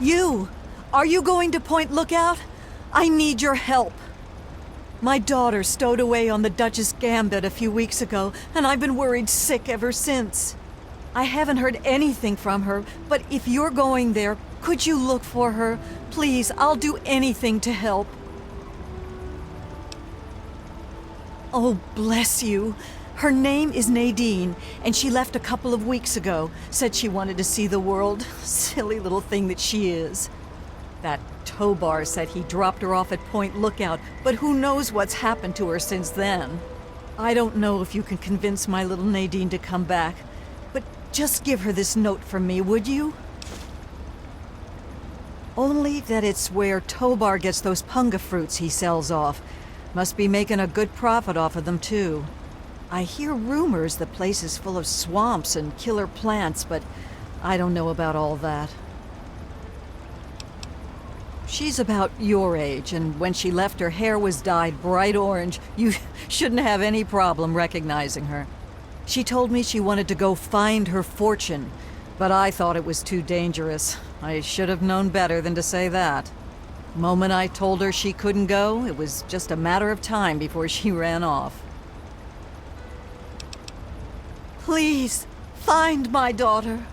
You! Are you going to Point Lookout? I need your help. My daughter stowed away on the Duchess Gambit a few weeks ago, and I've been worried sick ever since. I haven't heard anything from her, but if you're going there, could you look for her? Please, I'll do anything to help. Oh, bless you. Her name is Nadine, and she left a couple of weeks ago. Said she wanted to see the world. Silly little thing that she is. That Tobar said he dropped her off at Point Lookout, but who knows what's happened to her since then. I don't know if you can convince my little Nadine to come back, but just give her this note from me, would you? Only that it's where Tobar gets those punga fruits he sells off. Must be making a good profit off of them, too. I hear rumors the place is full of swamps and killer plants, but I don't know about all that. She's about your age, and when she left, her hair was dyed bright orange. You shouldn't have any problem recognizing her. She told me she wanted to go find her fortune, but I thought it was too dangerous. I should have known better than to say that. The moment I told her she couldn't go, it was just a matter of time before she ran off. Please, find my daughter.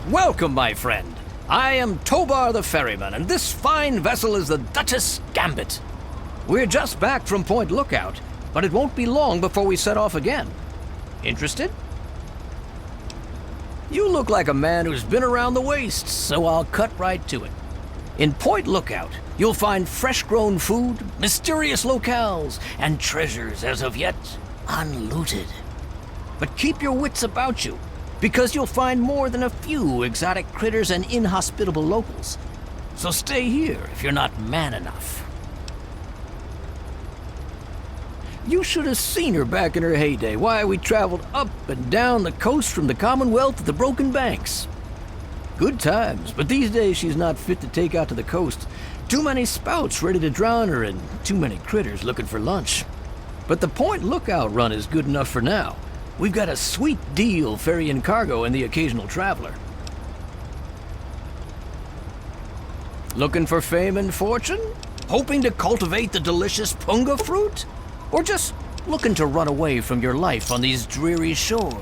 Welcome, my friend. I am Tobar the ferryman, and this fine vessel is the Duchess Gambit. We're just back from Point Lookout, but it won't be long before we set off again. Interested? You look like a man who's been around the wastes, so I'll cut right to it. In Point Lookout, you'll find fresh-grown food, mysterious locales, and treasures as of yet unlooted. But keep your wits about you, because you'll find more than a few exotic critters and inhospitable locals. So stay here if you're not man enough. You should have seen her back in her heyday. Why, we traveled up and down the coast from the Commonwealth to the Broken Banks. Good times, but these days she's not fit to take out to the coast. Too many spouts ready to drown her and too many critters looking for lunch. But the Point Lookout run is good enough for now. We've got a sweet deal ferrying cargo and the occasional traveler. Looking for fame and fortune? Hoping to cultivate the delicious punga fruit? Or just looking to run away from your life on these dreary shores?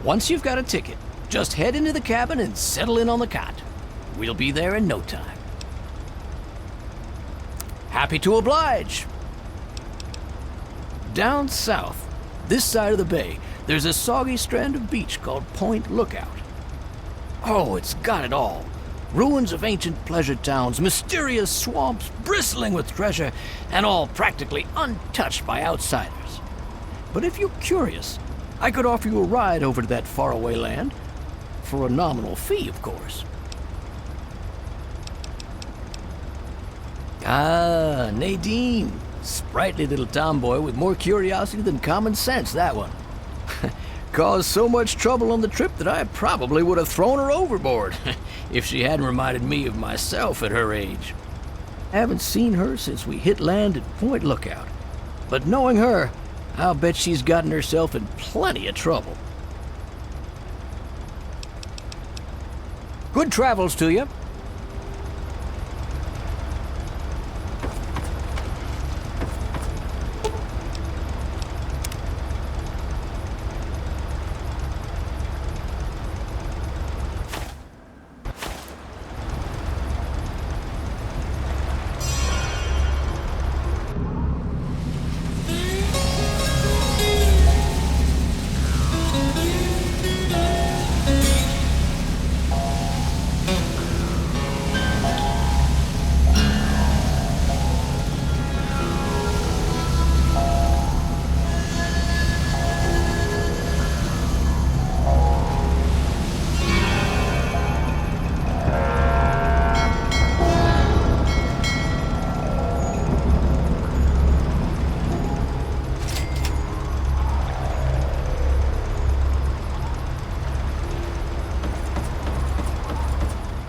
Once you've got a ticket, just head into the cabin and settle in on the cot. We'll be there in no time. Happy to oblige. Down south, this side of the bay, there's a soggy strand of beach called Point Lookout. Oh, it's got it all. Ruins of ancient pleasure towns, mysterious swamps bristling with treasure, and all practically untouched by outsiders. But if you're curious, I could offer you a ride over to that faraway land. For a nominal fee, of course. Ah, Nadine. Sprightly little tomboy with more curiosity than common sense, that one. Caused so much trouble on the trip that I probably would have thrown her overboard if she hadn't reminded me of myself at her age. Haven't seen her since we hit land at Point Lookout. But knowing her, I'll bet she's gotten herself in plenty of trouble. Good travels to you.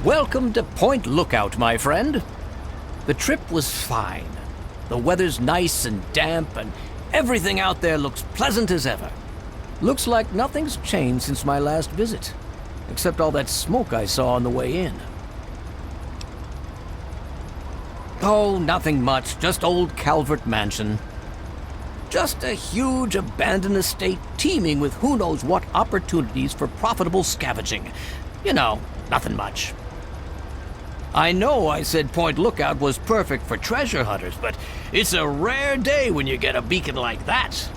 Welcome to Point Lookout, my friend. The trip was fine. The weather's nice and damp, and Everything out there looks pleasant as ever. Looks like nothing's changed since my last visit, except all that smoke I saw on the way in. Oh, nothing much, just old Calvert Mansion. Just a huge abandoned estate teeming with who knows what opportunities for profitable scavenging. You know, nothing much. I know I said Point Lookout was perfect for treasure hunters, but it's a rare day when you get a beacon like that.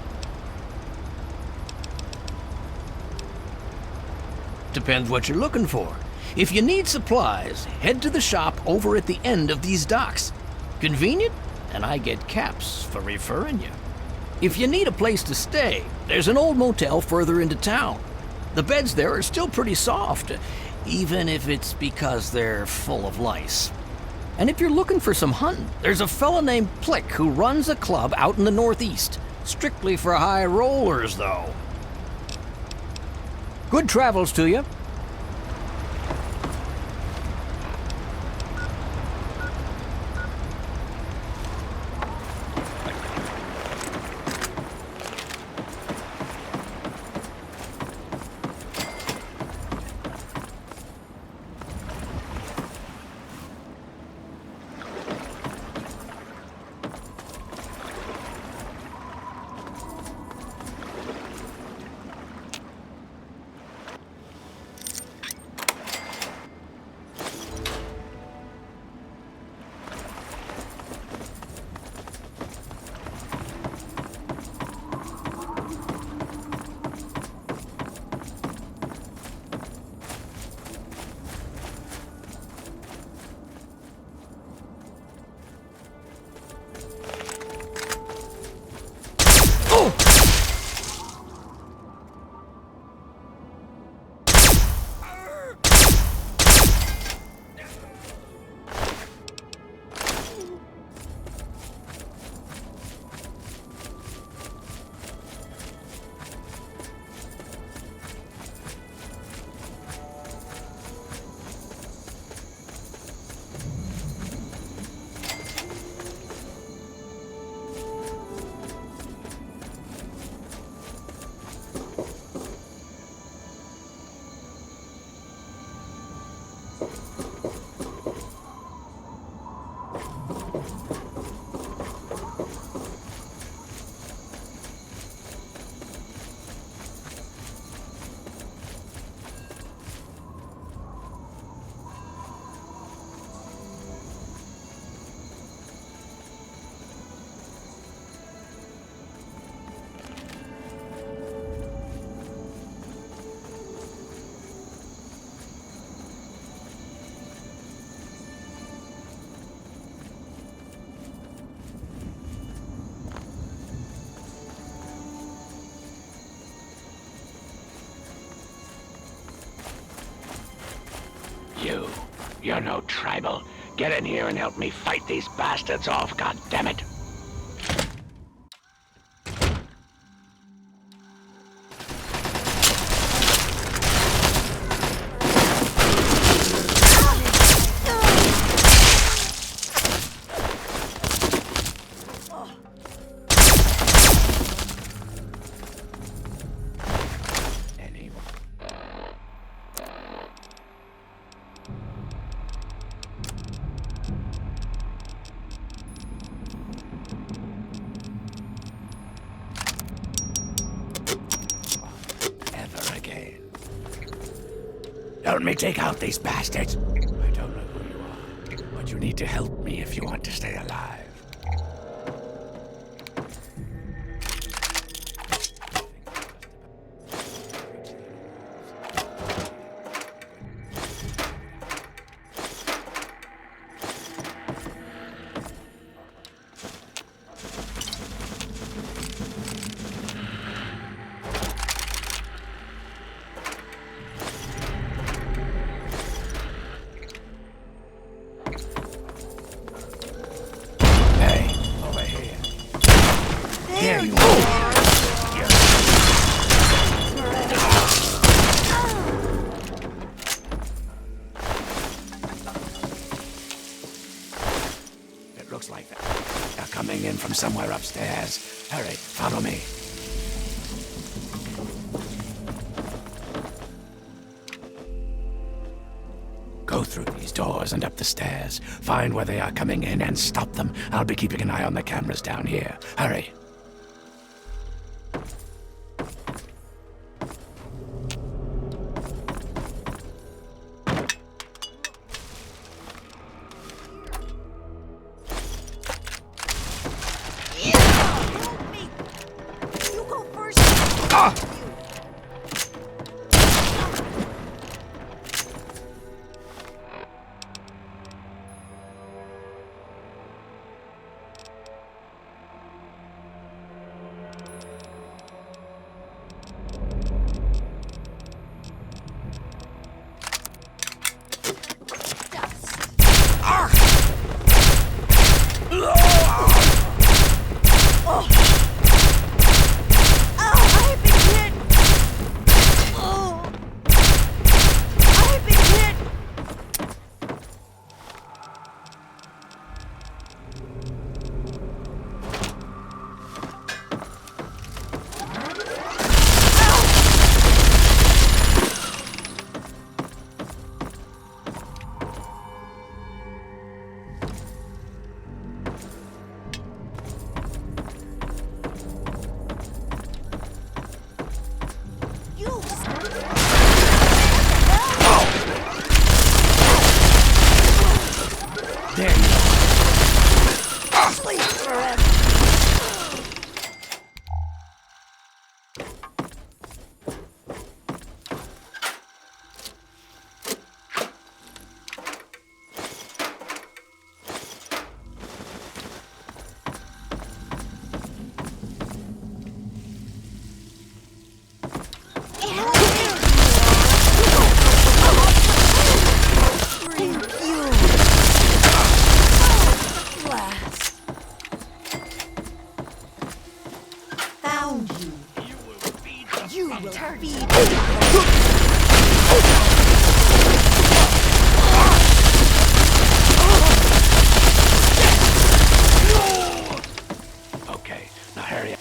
Depends what you're looking for. If you need supplies, head to the shop over at the end of these docks. Convenient, and I get caps for referring you. If you need a place to stay, there's an old motel further into town. The beds there are still pretty soft, even if it's because they're full of lice. And if you're looking for some hunting, there's a fella named Plick who runs a club out in the northeast. Strictly for high rollers, though. Good travels to you. You're no tribal. Get in here and help me fight these bastards off, goddammit. Help me take out these bastards. I don't know who you are, but you need to help me if you want to stay alive. There you are! It looks like they're coming in from somewhere upstairs. Hurry, follow me. Go through these doors and up the stairs. Find where they are coming in and stop them. I'll be keeping an eye on the cameras down here. Hurry. You go first. There you are. Sleep forever. Found you. You will feed. Okay, now hurry up.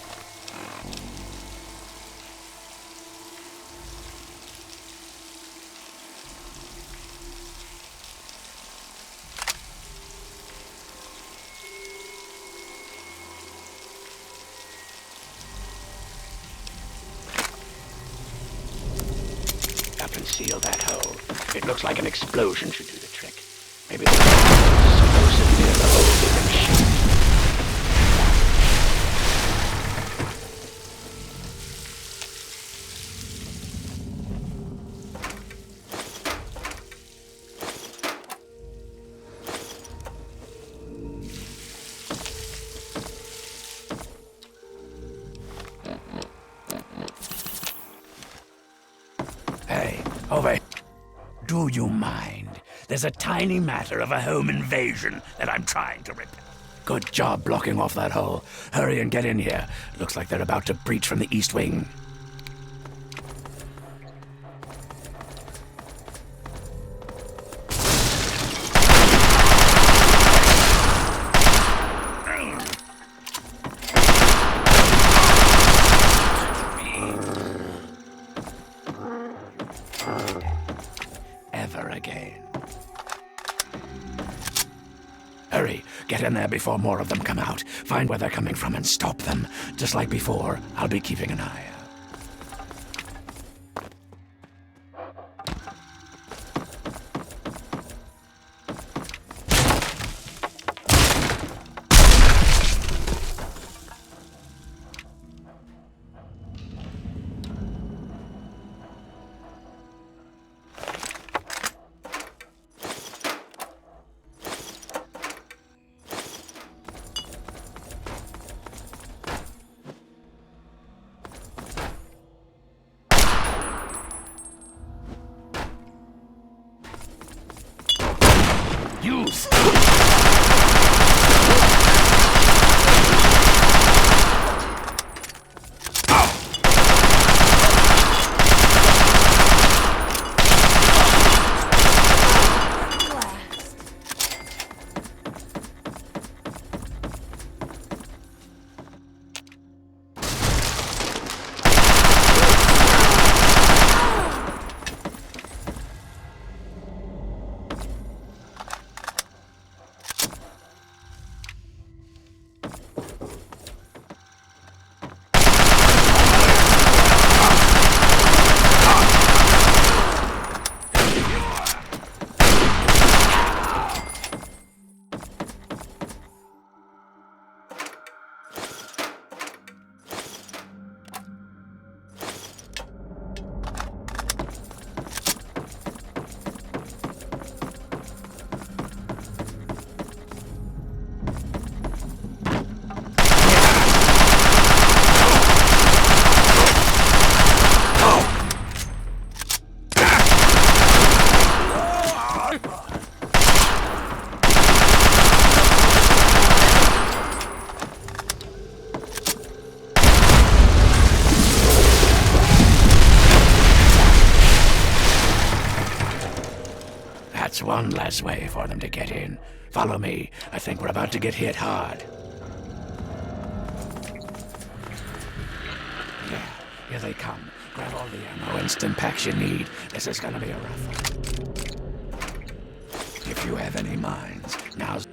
Up and seal that hole. It looks like an explosion should do the trick. Maybe there's explosive near the hole we can shoot. Hey, over here. Do you mind? There's a tiny matter of a home invasion that I'm trying to repair. Good job blocking off that hole. Hurry and get in here. Looks like they're about to breach from the east wing. Ever again. Hurry, get in there before more of them come out. Find where they're coming from and stop them. Just like before, I'll be keeping an eye out. Use! That's one less way for them to get in. Follow me. I think we're about to get hit hard. Yeah, here they come. Grab all the ammo and stim packs you need. This is gonna be a rough one. If you have any mines, now's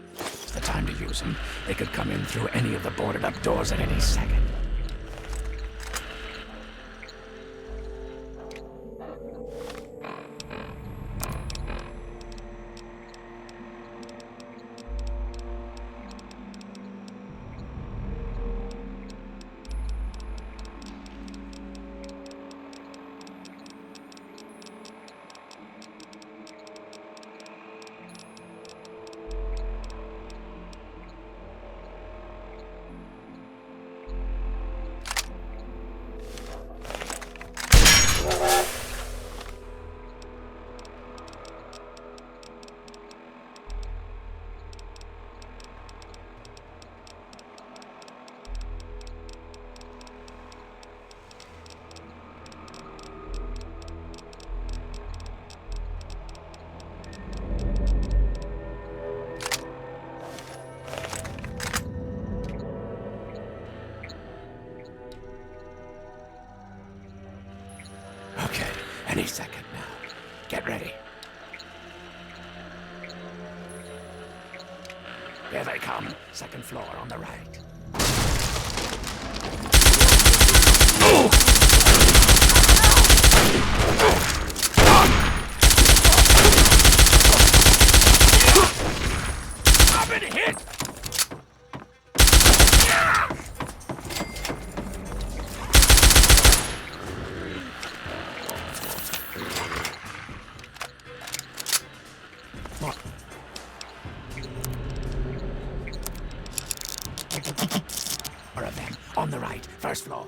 the time to use them. They could come in through any of the boarded up doors at any second. Any second now. Get ready. Here they come. Second floor on the right. I've been hit! Or of them, on the right, first floor.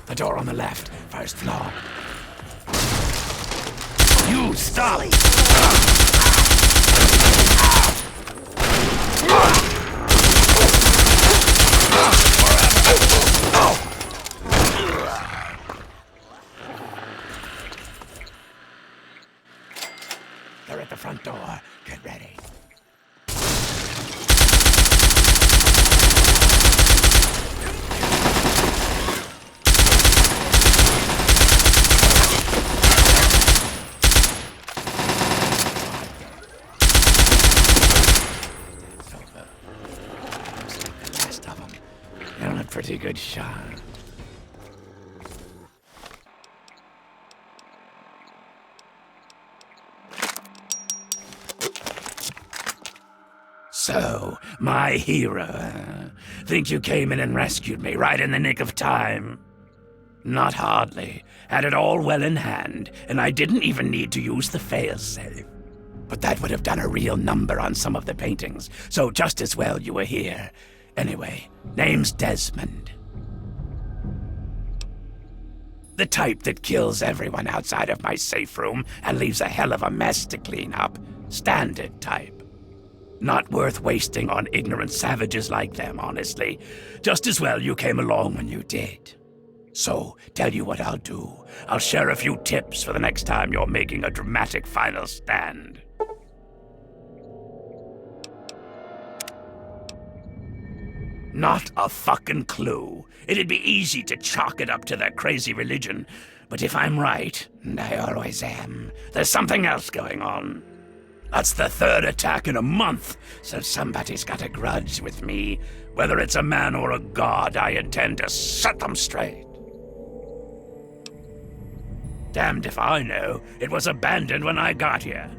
The door on the left, first floor. You stop! They're at the front door. Get ready. It's over. Looks like the last of them. You're in a pretty good shot. So, my hero. Think you came in and rescued me right in the nick of time? Not hardly. Had it all well in hand, and I didn't even need to use the failsafe. But that would have done a real number on some of the paintings, so just as well you were here. Anyway, name's Desmond. The type that kills everyone outside of my safe room and leaves a hell of a mess to clean up. Standard type. Not worth wasting on ignorant savages like them, honestly. Just as well you came along when you did. So, tell you what I'll do. I'll share a few tips for the next time you're making a dramatic final stand. Not a fucking clue. It'd be easy to chalk it up to their crazy religion. But if I'm right, and I always am, there's something else going on. That's the third attack in a month, so somebody's got a grudge with me. Whether it's a man or a god, I intend to set them straight. Damned if I know. It was abandoned when I got here.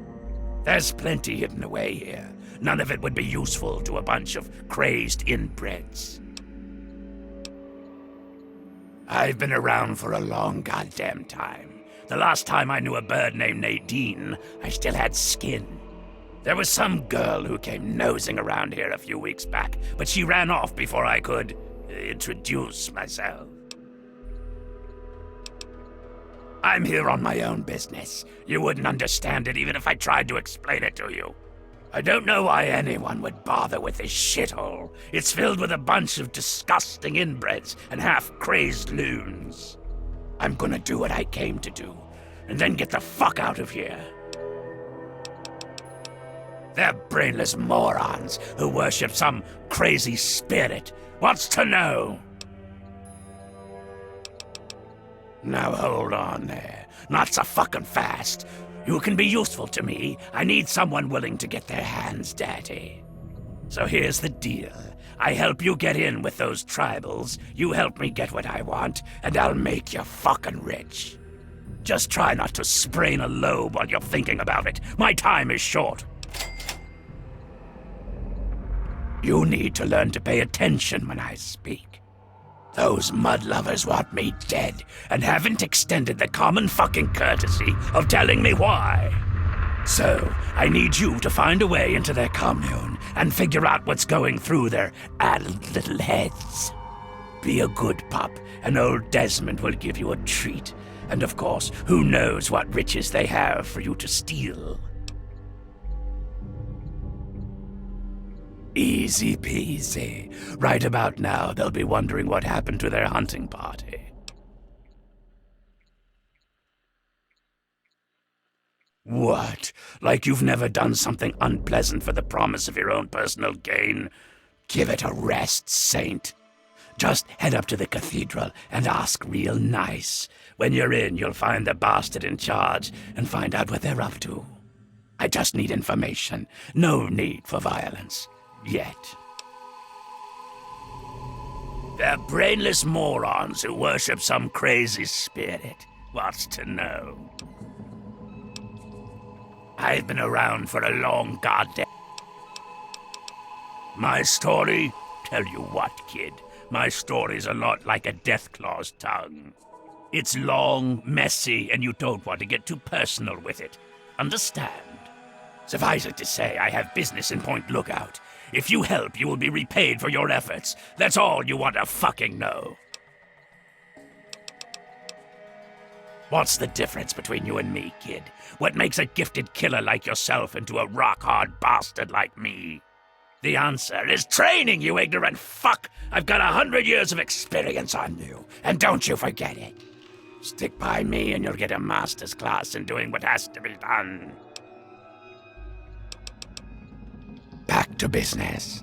There's plenty hidden away here. None of it would be useful to a bunch of crazed inbreds. I've been around for a long goddamn time. The last time I knew a bird named Nadine, I still had skin. There was some girl who came nosing around here a few weeks back, but she ran off before I could introduce myself. I'm here on my own business. You wouldn't understand it even if I tried to explain it to you. I don't know why anyone would bother with this shithole. It's filled with a bunch of disgusting inbreds and half-crazed loons. I'm gonna do what I came to do, and then get the fuck out of here. They're brainless morons who worship some crazy spirit. What's to know? Now hold on there. Not so fucking fast. You can be useful to me. I need someone willing to get their hands dirty. So here's the deal. I help you get in with those tribals, you help me get what I want, and I'll make you fucking rich. Just try not to sprain a lobe while you're thinking about it. My time is short. You need to learn to pay attention when I speak. Those mud lovers want me dead, and haven't extended the common fucking courtesy of telling me why. So, I need you to find a way into their commune and figure out what's going through their addled little heads. Be a good pup, and old Desmond will give you a treat. And of course, who knows what riches they have for you to steal. Easy peasy. Right about now, they'll be wondering what happened to their hunting party. What? Like you've never done something unpleasant for the promise of your own personal gain? Give it a rest, Saint. Just head up to the cathedral and ask real nice. When you're in, you'll find the bastard in charge and find out what they're up to. I just need information. No need for violence. Yet. They're brainless morons who worship some crazy spirit. What's to know? I've been around for a long goddamn... My story? Tell you what, kid. My story's a lot like a Deathclaw's tongue. It's long, messy, and you don't want to get too personal with it. Understand? Suffice it to say, I have business in Point Lookout. If you help, you will be repaid for your efforts. That's all you want to fucking know. What's the difference between you and me, kid? What makes a gifted killer like yourself into a rock-hard bastard like me? The answer is training, you ignorant fuck! I've got 100 years of experience on you, and don't you forget it. Stick by me and you'll get a master's class in doing what has to be done. Back to business.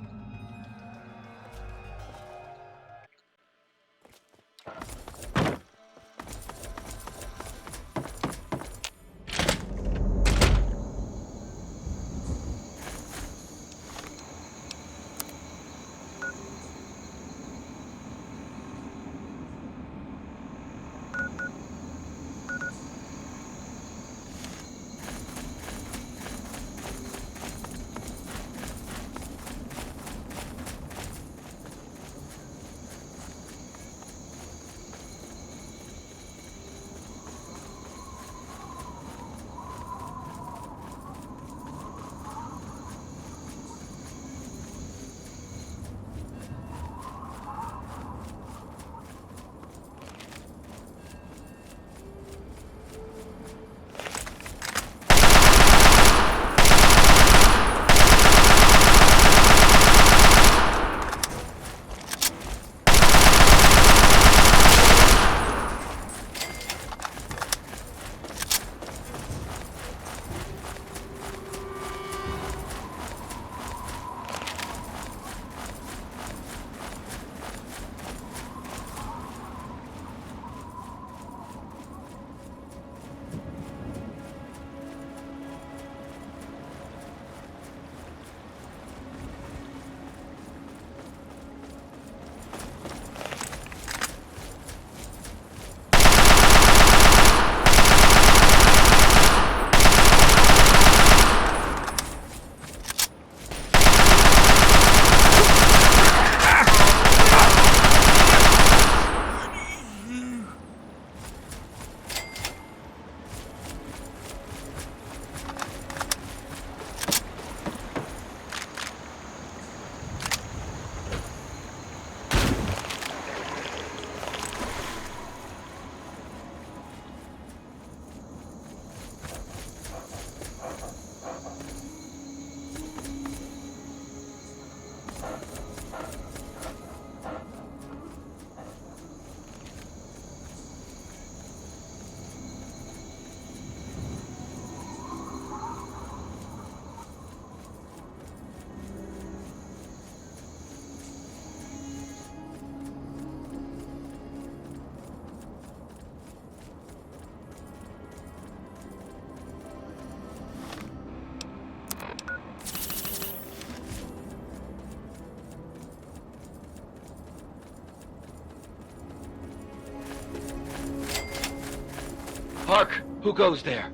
Hark! Who goes there?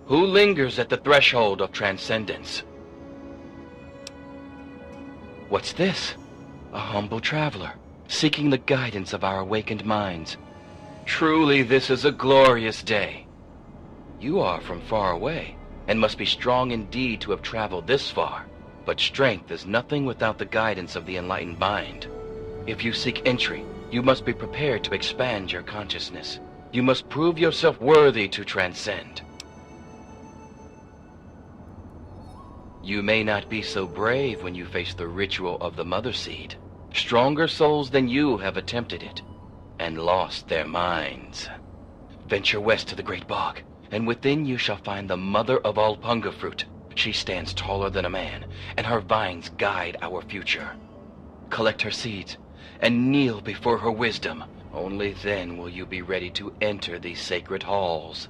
Who lingers at the threshold of transcendence? What's this? A humble traveler, seeking the guidance of our awakened minds. Truly, this is a glorious day. You are from far away, and must be strong indeed to have traveled this far. But strength is nothing without the guidance of the enlightened mind. If you seek entry, you must be prepared to expand your consciousness. You must prove yourself worthy to transcend. You may not be so brave when you face the ritual of the Mother Seed. Stronger souls than you have attempted it, and lost their minds. Venture west to the Great Bog, and within you shall find the mother of all punga fruit. She stands taller than a man, and her vines guide our future. Collect her seeds, and kneel before her wisdom. Only then will you be ready to enter these sacred halls.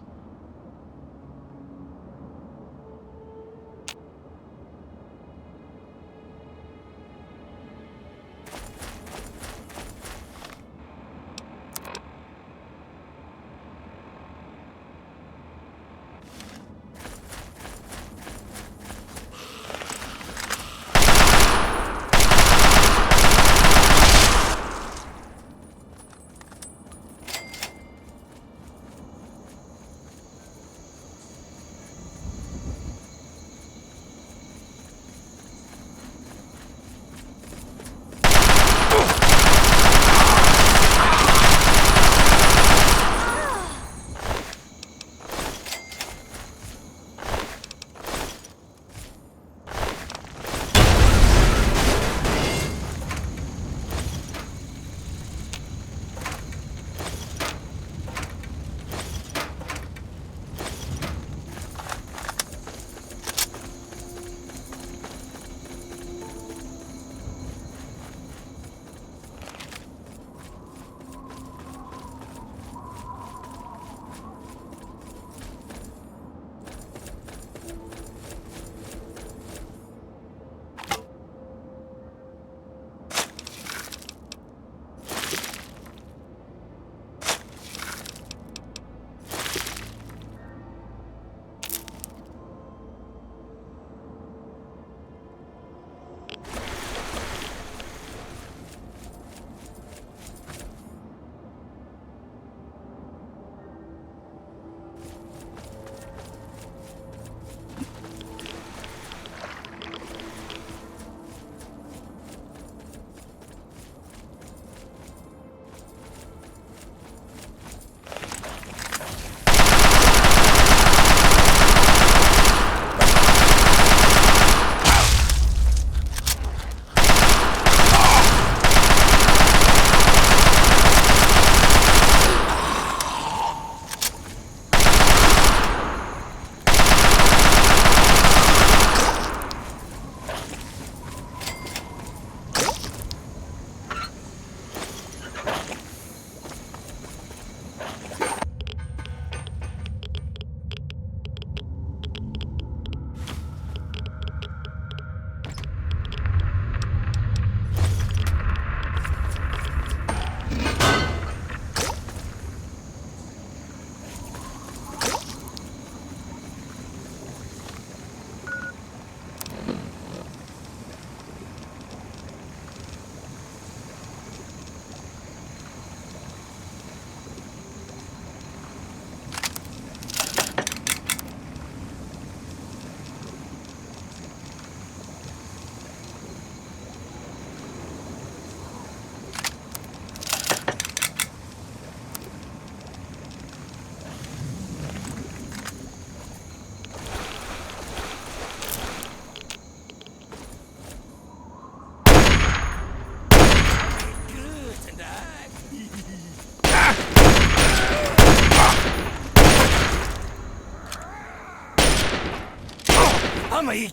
Mommy!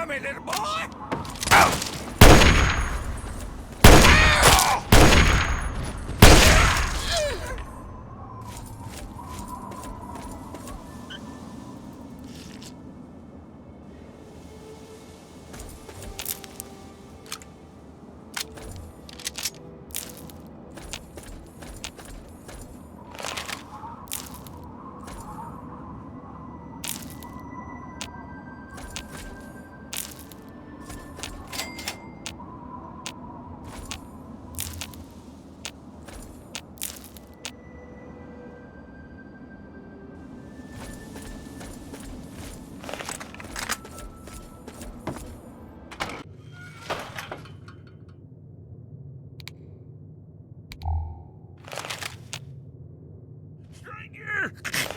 for me, little boy!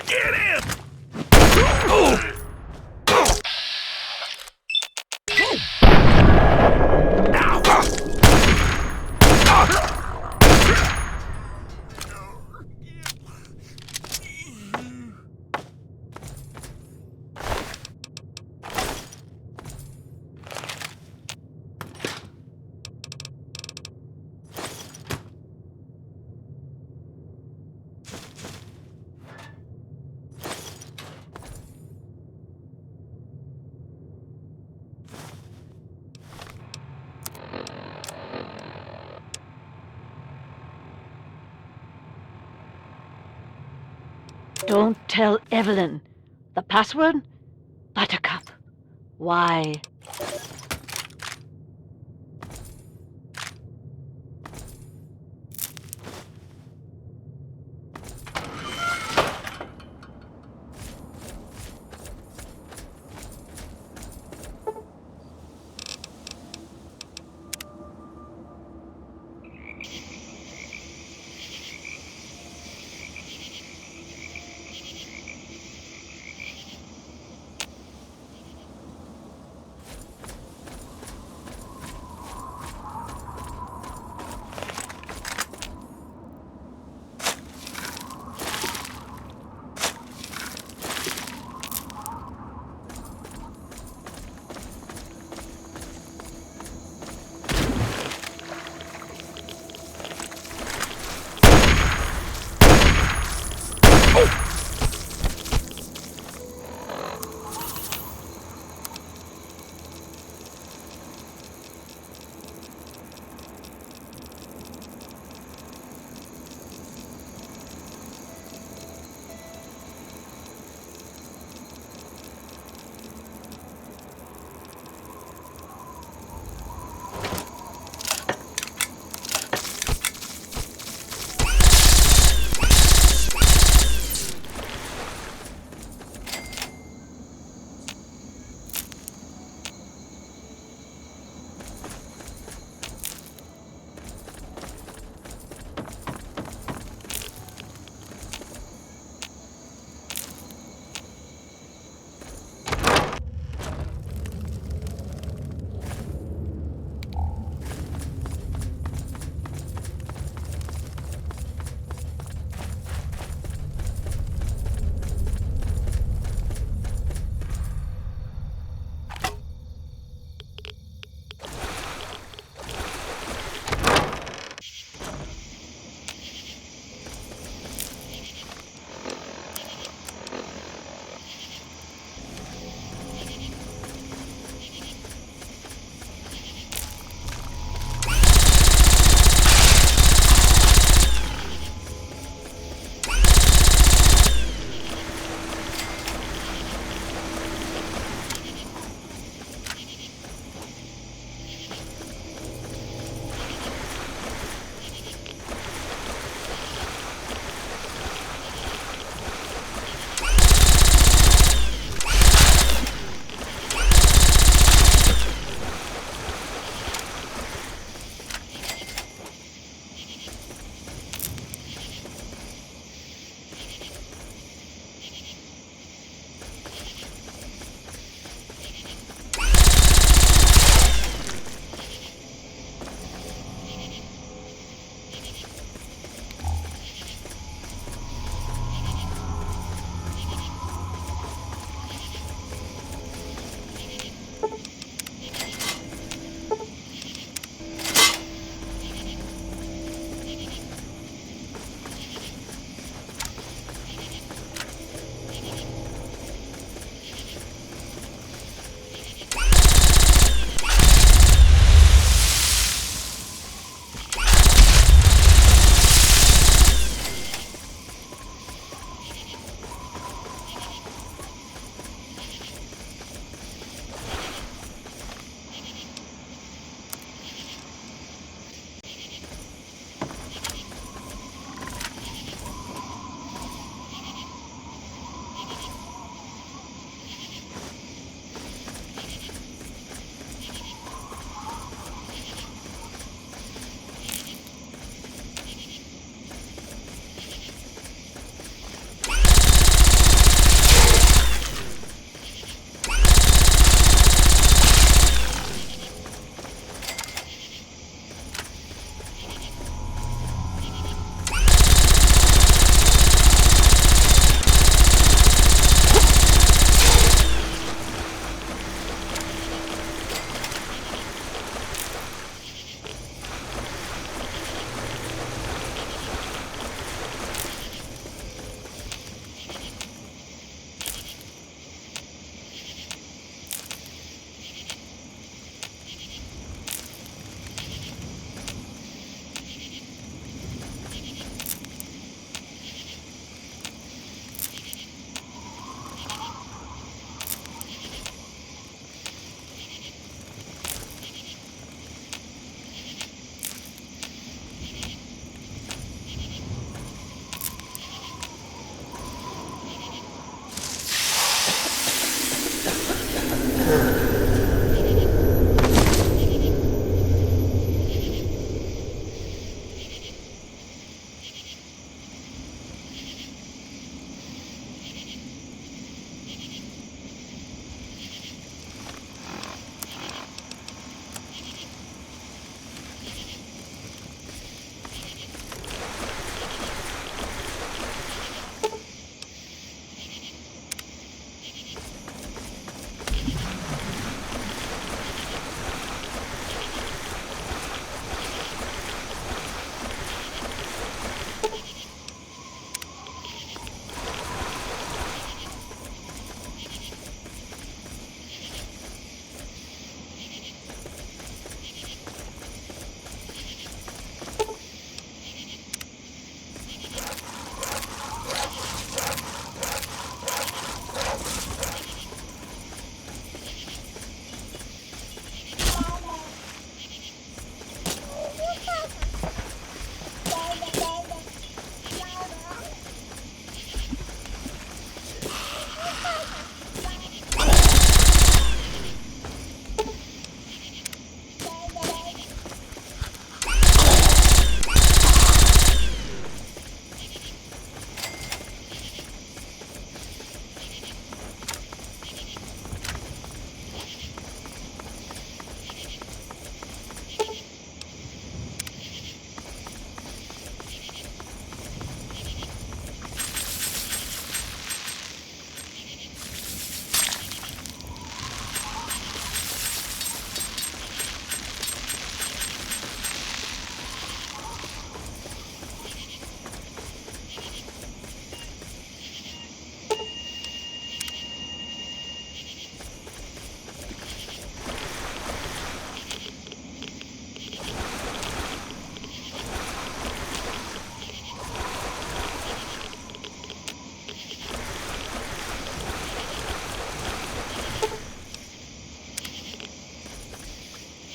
Get him! Don't tell Evelyn. The password? Buttercup. Why?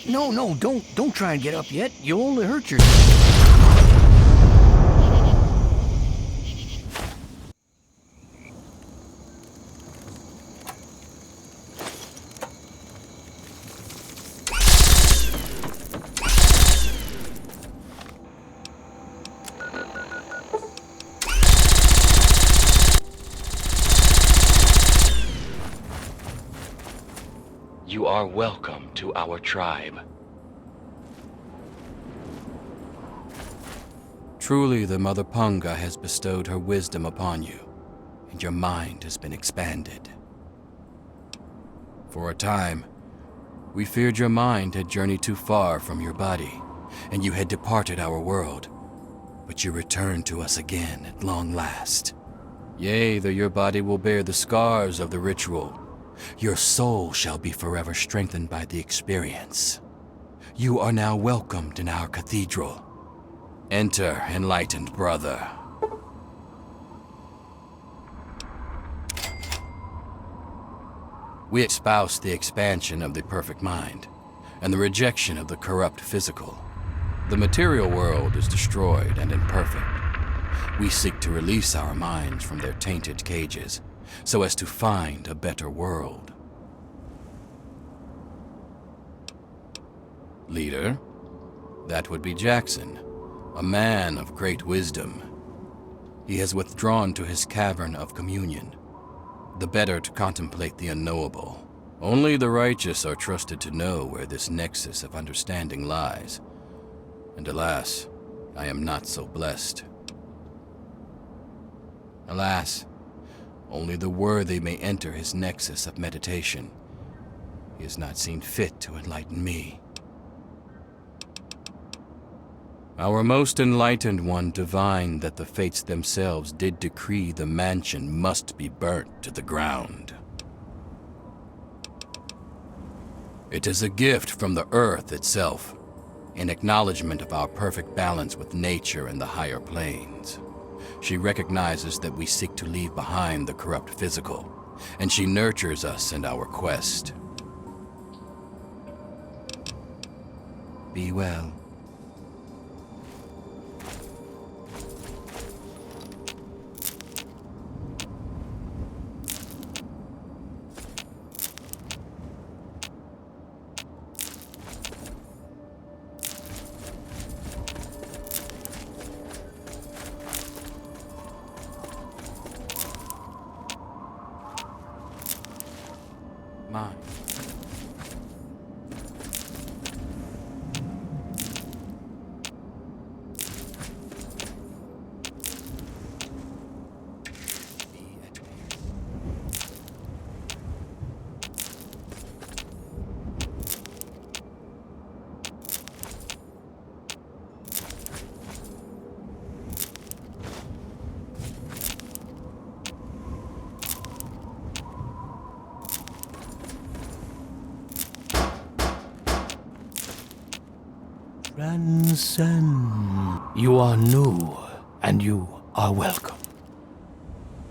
No, don't try and get up yet. You'll only hurt yourself. You are welcome to our tribe. Truly, the Mother Punga has bestowed her wisdom upon you, and your mind has been expanded. For a time, we feared your mind had journeyed too far from your body, and you had departed our world. But you returned to us again at long last. Yea, though your body will bear the scars of the ritual, your soul shall be forever strengthened by the experience. You are now welcomed in our cathedral. Enter, enlightened brother. We espouse the expansion of the perfect mind, and the rejection of the corrupt physical. The material world is destroyed and imperfect. We seek to release our minds from their tainted cages, so as to find a better world. Leader, that would be Jackson, a man of great wisdom. He has withdrawn to his cavern of communion, the better to contemplate the unknowable. Only the righteous are trusted to know where this nexus of understanding lies. And alas, I am not so blessed. Alas, only the worthy may enter his nexus of meditation. He has not seen fit to enlighten me. Our most enlightened one divined that the fates themselves did decree the mansion must be burnt to the ground. It is a gift from the earth itself, in acknowledgement of our perfect balance with nature and the higher planes. She recognizes that we seek to leave behind the corrupt physical, and she nurtures us in our quest. Be well. Mine. Transcend. You are new, and you are welcome.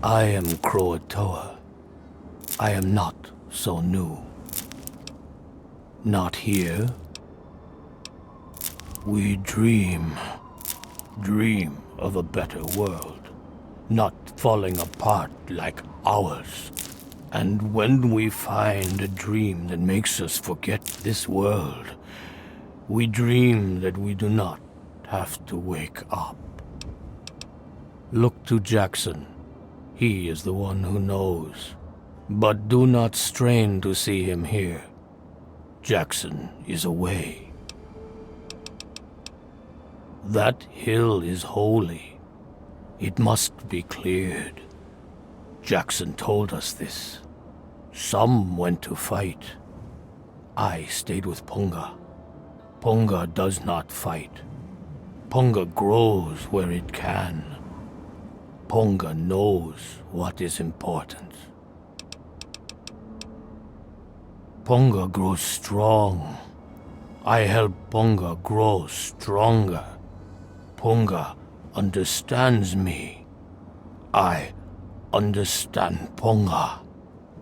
I am Croatoa. I am not so new. Not here. We dream of a better world, not falling apart like ours. And when we find a dream that makes us forget this world, we dream that we do not have to wake up. Look to Jackson. He is the one who knows. But do not strain to see him here. Jackson is away. That hill is holy. It must be cleared. Jackson told us this. Some went to fight. I stayed with Punga. Punga does not fight. Punga grows where it can. Punga knows what is important. Punga grows strong. I help Punga grow stronger. Punga understands me. I understand Punga.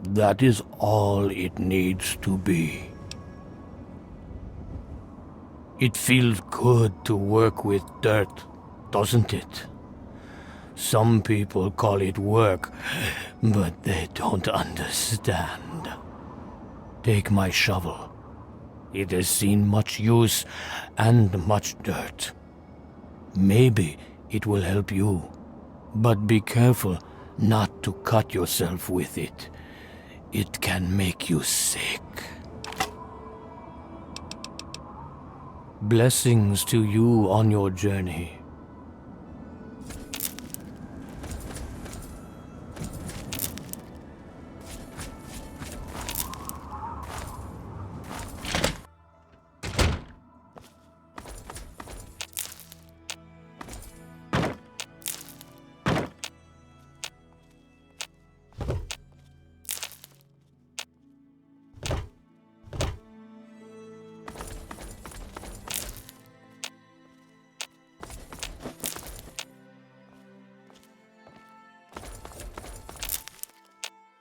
That is all it needs to be. It feels good to work with dirt, doesn't it? Some people call it work, but they don't understand. Take my shovel. It has seen much use and much dirt. Maybe it will help you, but be careful not to cut yourself with it. It can make you sick. Blessings to you on your journey.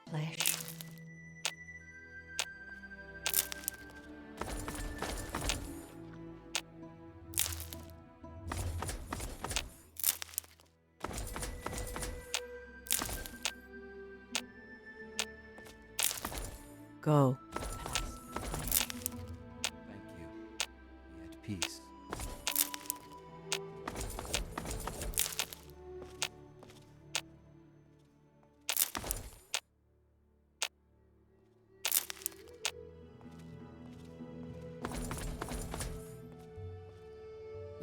Flesh. Go. Thank you. Be at peace.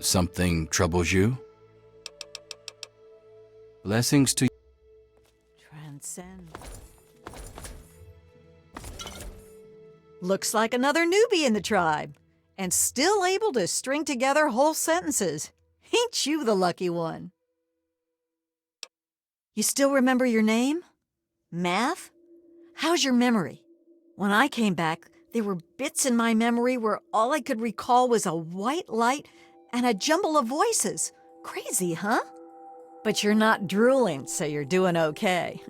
Something troubles you? Blessings to you. Transcend. Looks like another newbie in the tribe, and still able to string together whole sentences. Ain't you the lucky one? You still remember your name? Math? How's your memory? When I came back, there were bits in my memory where all I could recall was a white light and a jumble of voices. Crazy, huh? But you're not drooling, so you're doing okay.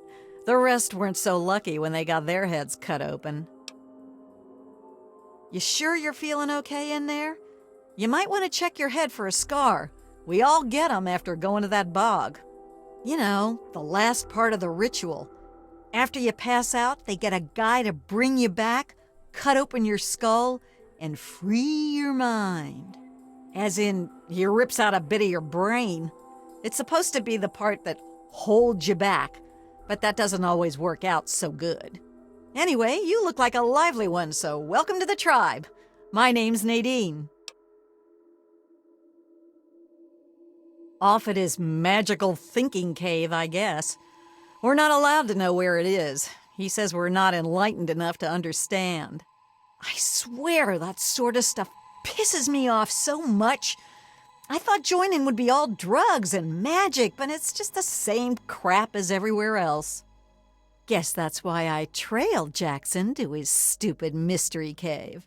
The rest weren't so lucky when they got their heads cut open. You sure you're feeling okay in there? You might want to check your head for a scar. We all get 'em after going to that bog. You know, the last part of the ritual. After you pass out, they get a guy to bring you back, cut open your skull, and free your mind. As in, he rips out a bit of your brain. It's supposed to be the part that holds you back, but that doesn't always work out so good. Anyway, you look like a lively one, so welcome to the tribe. My name's Nadine. Off at his magical thinking cave, I guess. We're not allowed to know where it is. He says we're not enlightened enough to understand. I swear that sort of stuff pisses me off so much. I thought joining would be all drugs and magic, but it's just the same crap as everywhere else. Guess that's why I trailed Jackson to his stupid mystery cave.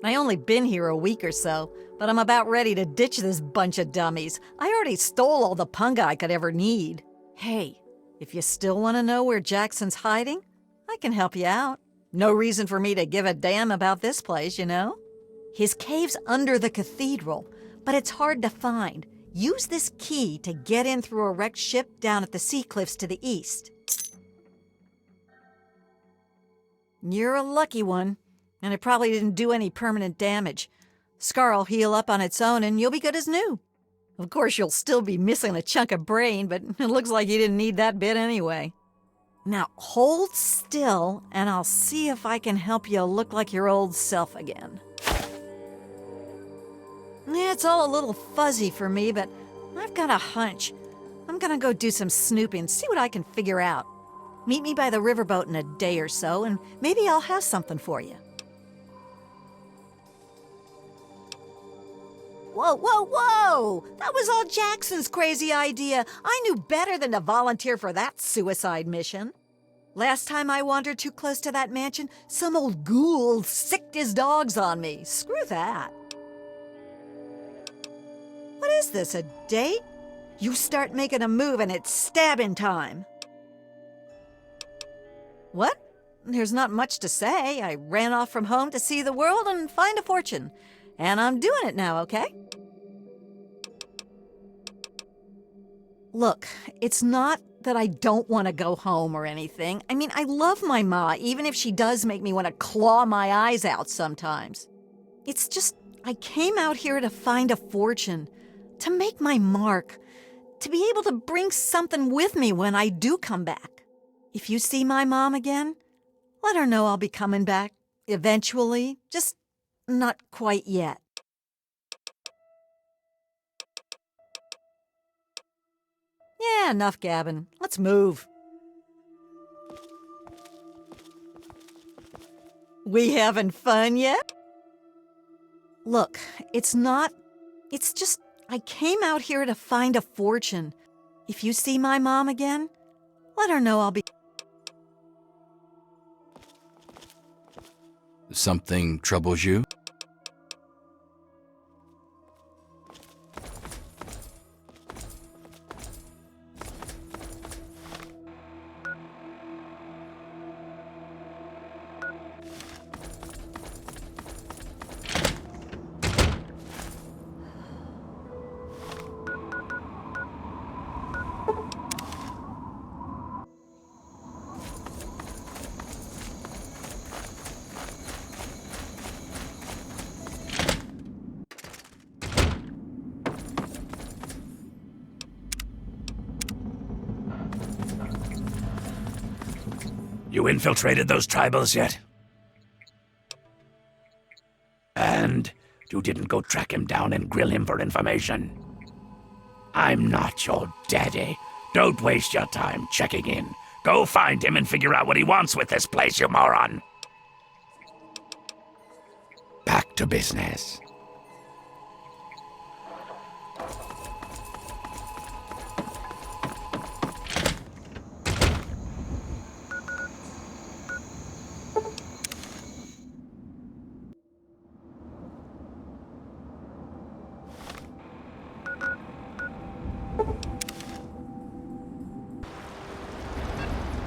I only been here a week or so, but I'm about ready to ditch this bunch of dummies. I already stole all the punga I could ever need. Hey, if you still want to know where Jackson's hiding, I can help you out. No reason for me to give a damn about this place, you know? His cave's under the cathedral, but it's hard to find. Use this key to get in through a wrecked ship down at the sea cliffs to the east. You're a lucky one, and it probably didn't do any permanent damage. Scar'll heal up on its own and you'll be good as new. Of course, you'll still be missing a chunk of brain, but it looks like you didn't need that bit anyway. Now hold still, and I'll see if I can help you look like your old self again. Yeah, it's all a little fuzzy for me, but I've got a hunch. I'm gonna go do some snooping, see what I can figure out. Meet me by the riverboat in a day or so, and maybe I'll have something for you. Whoa, whoa, whoa! That was all Jackson's crazy idea. I knew better than to volunteer for that suicide mission. Last time I wandered too close to that mansion, some old ghoul sicked his dogs on me. Screw that. What is this, a date? You start making a move and it's stabbing time. What? there's not much to say. I ran off from home to see the world and find a fortune. And I'm doing it now, okay? Look, it's not that I don't want to go home or anything. I mean, I love my ma, even if she does make me want to claw my eyes out sometimes. It's just, I came out here to find a fortune, to make my mark, to be able to bring something with me when I do come back. If you see my mom again, let her know I'll be coming back eventually, just not quite yet. Yeah, enough gabbing. Let's move. We having fun yet? Look, it's just, I came out here to find a fortune. If you see my mom again, let her know I'll be... Something troubles you? You infiltrated those tribals yet? And you didn't go track him down and grill him for information? I'm not your daddy. Don't waste your time checking in. Go find him and figure out what he wants with this place, you moron. Back to business.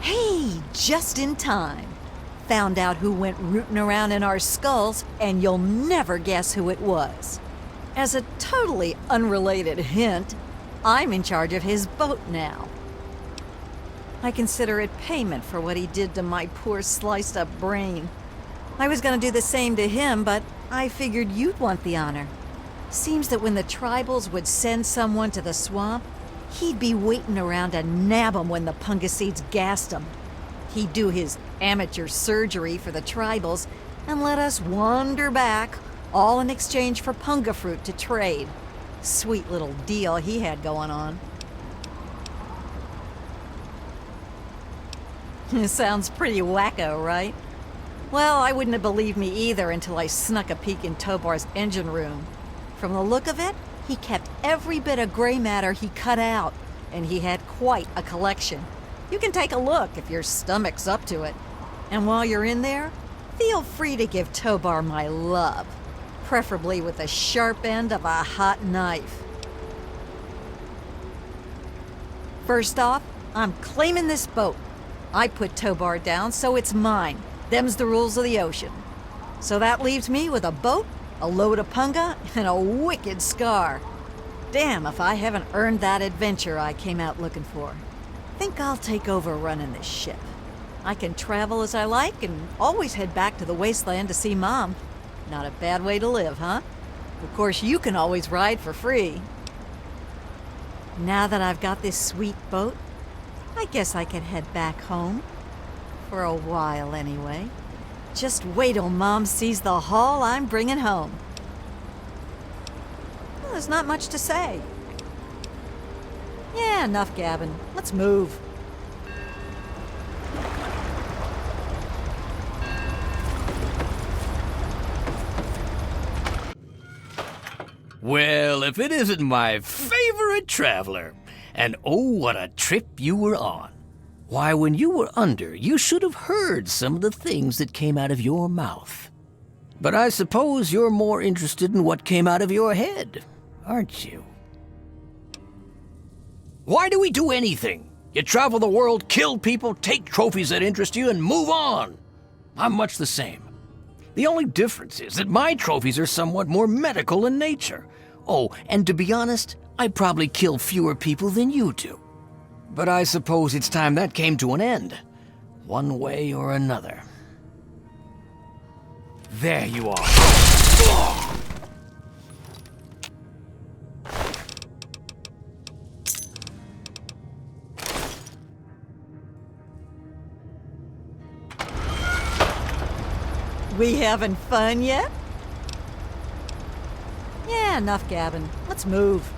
Hey, just in time. Found out who went rooting around in our skulls, and you'll never guess who it was. As a totally unrelated hint, I'm in charge of his boat now. I consider it payment for what he did to my poor sliced-up brain. I was gonna do the same to him, but I figured you'd want the honor. Seems that when the tribals would send someone to the swamp, he'd be waiting around to nab 'em when the Pungaseeds gassed 'em. He'd do his amateur surgery for the tribals and let us wander back, all in exchange for punga fruit to trade. Sweet little deal he had going on. Sounds pretty wacko, right? Well, I wouldn't have believed me either until I snuck a peek in Tobar's engine room. From the look of it, he kept every bit of gray matter he cut out, and he had quite a collection. You can take a look if your stomach's up to it. And while you're in there, feel free to give Tobar my love, preferably with the sharp end of a hot knife. First off, I'm claiming this boat. I put Tobar down, so it's mine. Them's the rules of the ocean. So that leaves me with a boat, a load of punga, and a wicked scar. Damn if I haven't earned that adventure I came out looking for. Think I'll take over running this ship. I can travel as I like and always head back to the wasteland to see Mom. Not a bad way to live, huh? Of course, you can always ride for free. Now that I've got this sweet boat, I guess I can head back home. For a while, anyway. Just wait till Mom sees the haul I'm bringing home. Well, there's not much to say. Yeah, enough gabbing. Let's move. Well, if it isn't my favorite traveler. And oh, what a trip you were on. Why, when you were under, you should have heard some of the things that came out of your mouth. But I suppose you're more interested in what came out of your head, aren't you? Why do we do anything? You travel the world, kill people, take trophies that interest you, and move on. I'm much the same. The only difference is that my trophies are somewhat more medical in nature. Oh, and to be honest, I probably kill fewer people than you do. But I suppose it's time that came to an end, one way or another. There you are. We having fun yet? Yeah, enough gabbing. Let's move.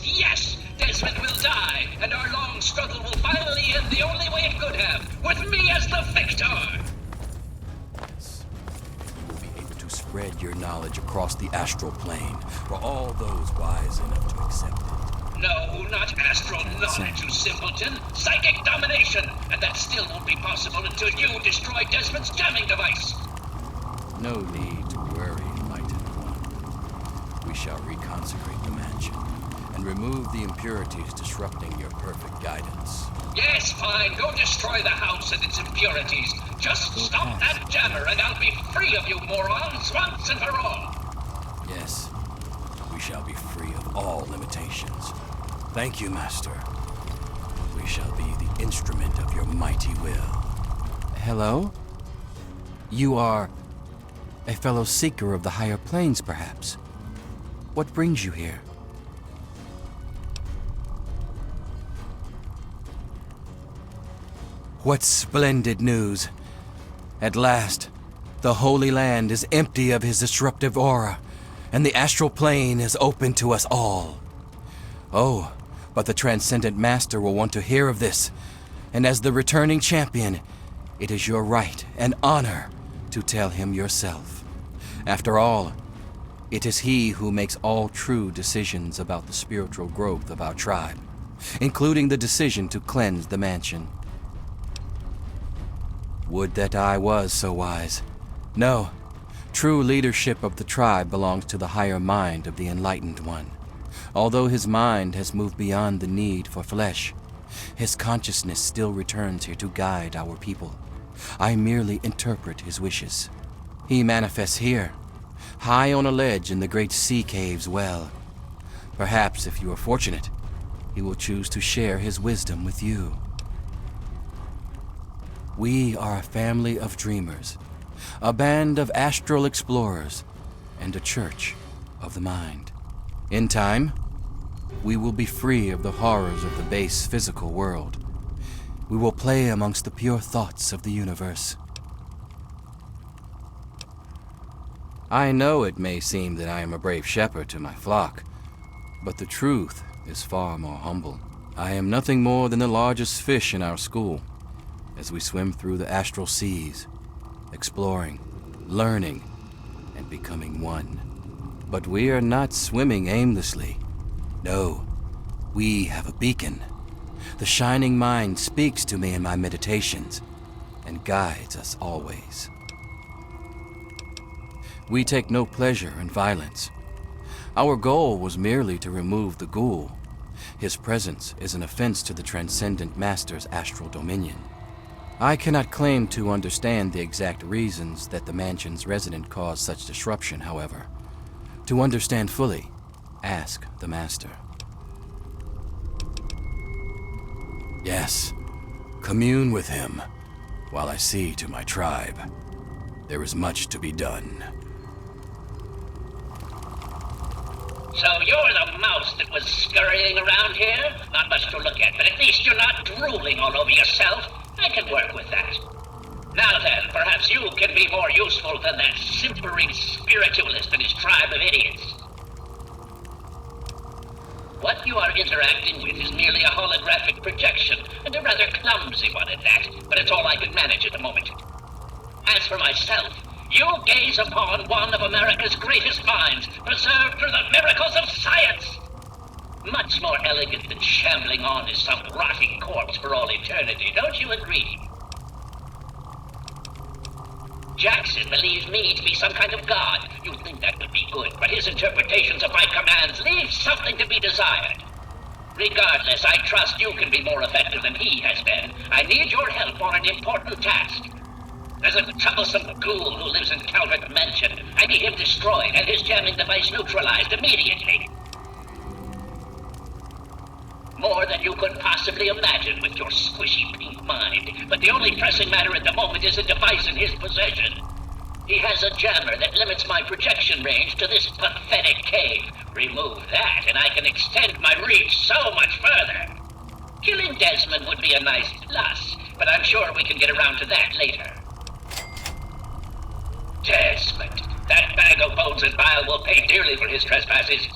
Yes! Desmond will die, and our long struggle will finally end the only way it could have, with me as the victor! Yes. You will be able to spread your knowledge across the astral plane for all those wise enough to accept it. No, not astral knowledge, you simpleton! Psychic domination! And that still won't be possible until you destroy Desmond's jamming device! No need to worry, Enlightened One. We shall reconsecrate the mansion and remove the impurities disrupting your perfect guidance. Yes, fine. Go destroy the house and its impurities. Just stop that jammer and I'll be free of you morons once and for all. Yes, we shall be free of all limitations. Thank you, Master. We shall be the instrument of your mighty will. Hello? You are a fellow seeker of the higher planes, perhaps? What brings you here? What splendid news! At last, the Holy Land is empty of his disruptive aura. and the astral plane is open to us all. Oh, but the Transcendent Master will want to hear of this, and as the returning champion, it is your right and honor to tell him yourself. After all, it is he who makes all true decisions about the spiritual growth of our tribe, including the decision to cleanse the mansion. Would that I was so wise. No, true leadership of the tribe belongs to the higher mind of the Enlightened One. Although his mind has moved beyond the need for flesh, his consciousness still returns here to guide our people. I merely interpret his wishes. He manifests here, high on a ledge in the great sea cave's well. Perhaps, if you are fortunate, he will choose to share his wisdom with you. We are a family of dreamers, a band of astral explorers, and a church of the mind. In time, we will be free of the horrors of the base physical world. We will play amongst the pure thoughts of the universe. I know it may seem that I am a brave shepherd to my flock, but the truth is far more humble. I am nothing more than the largest fish in our school, as we swim through the astral seas, exploring, learning, and becoming one. But we are not swimming aimlessly. No, we have a beacon. The shining mind speaks to me in my meditations and guides us always. We take no pleasure in violence. Our goal was merely to remove the ghoul. His presence is an offense to the Transcendent Master's astral dominion. I cannot claim to understand the exact reasons that the mansion's resident caused such disruption, however. To understand fully, ask the Master. Yes, commune with him, while I see to my tribe. There is much to be done. So you're the mouse that was scurrying around here? Not much to look at, but at least you're not drooling all over yourself. I can work with that. Now then, perhaps you can be more useful than that simpering spiritualist and his tribe of idiots. What you are interacting with is merely a holographic projection, and a rather clumsy one at that, but it's all I can manage at the moment. As for myself, you gaze upon one of America's greatest minds, preserved through the miracles of science. Much more elegant than shambling on as some rotting corpse for all eternity, don't you agree? Jackson believes me to be some kind of god. You'd think that would be good, but his interpretations of my commands leave something to be desired. Regardless, I trust you can be more effective than he has been. I need your help on an important task. There's a troublesome ghoul who lives in Calvert Mansion. I need him destroyed and his jamming device neutralized immediately. More than you could possibly imagine with your squishy pink mind. But the only pressing matter at the moment is a device in his possession. He has a jammer that limits my projection range to this pathetic cave. Remove that and I can extend my reach so much further. Killing Desmond would be a nice plus, but I'm sure we can get around to that later. Desmond, that bag of bones and bile will pay dearly for his trespasses.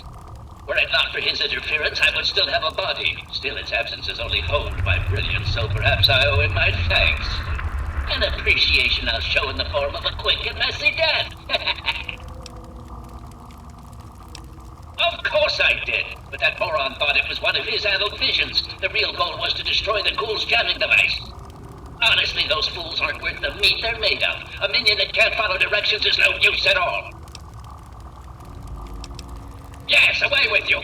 Were it not for his interference, I would still have a body. Still, its absence has only honed my brilliance, so perhaps I owe him my thanks. An appreciation I'll show in the form of a quick and messy death. Of course I did, but that moron thought it was one of his adult visions. The real goal was to destroy the ghoul's jamming device. Honestly, those fools aren't worth the meat they're made of. A minion that can't follow directions is no use at all. Yes, away with you!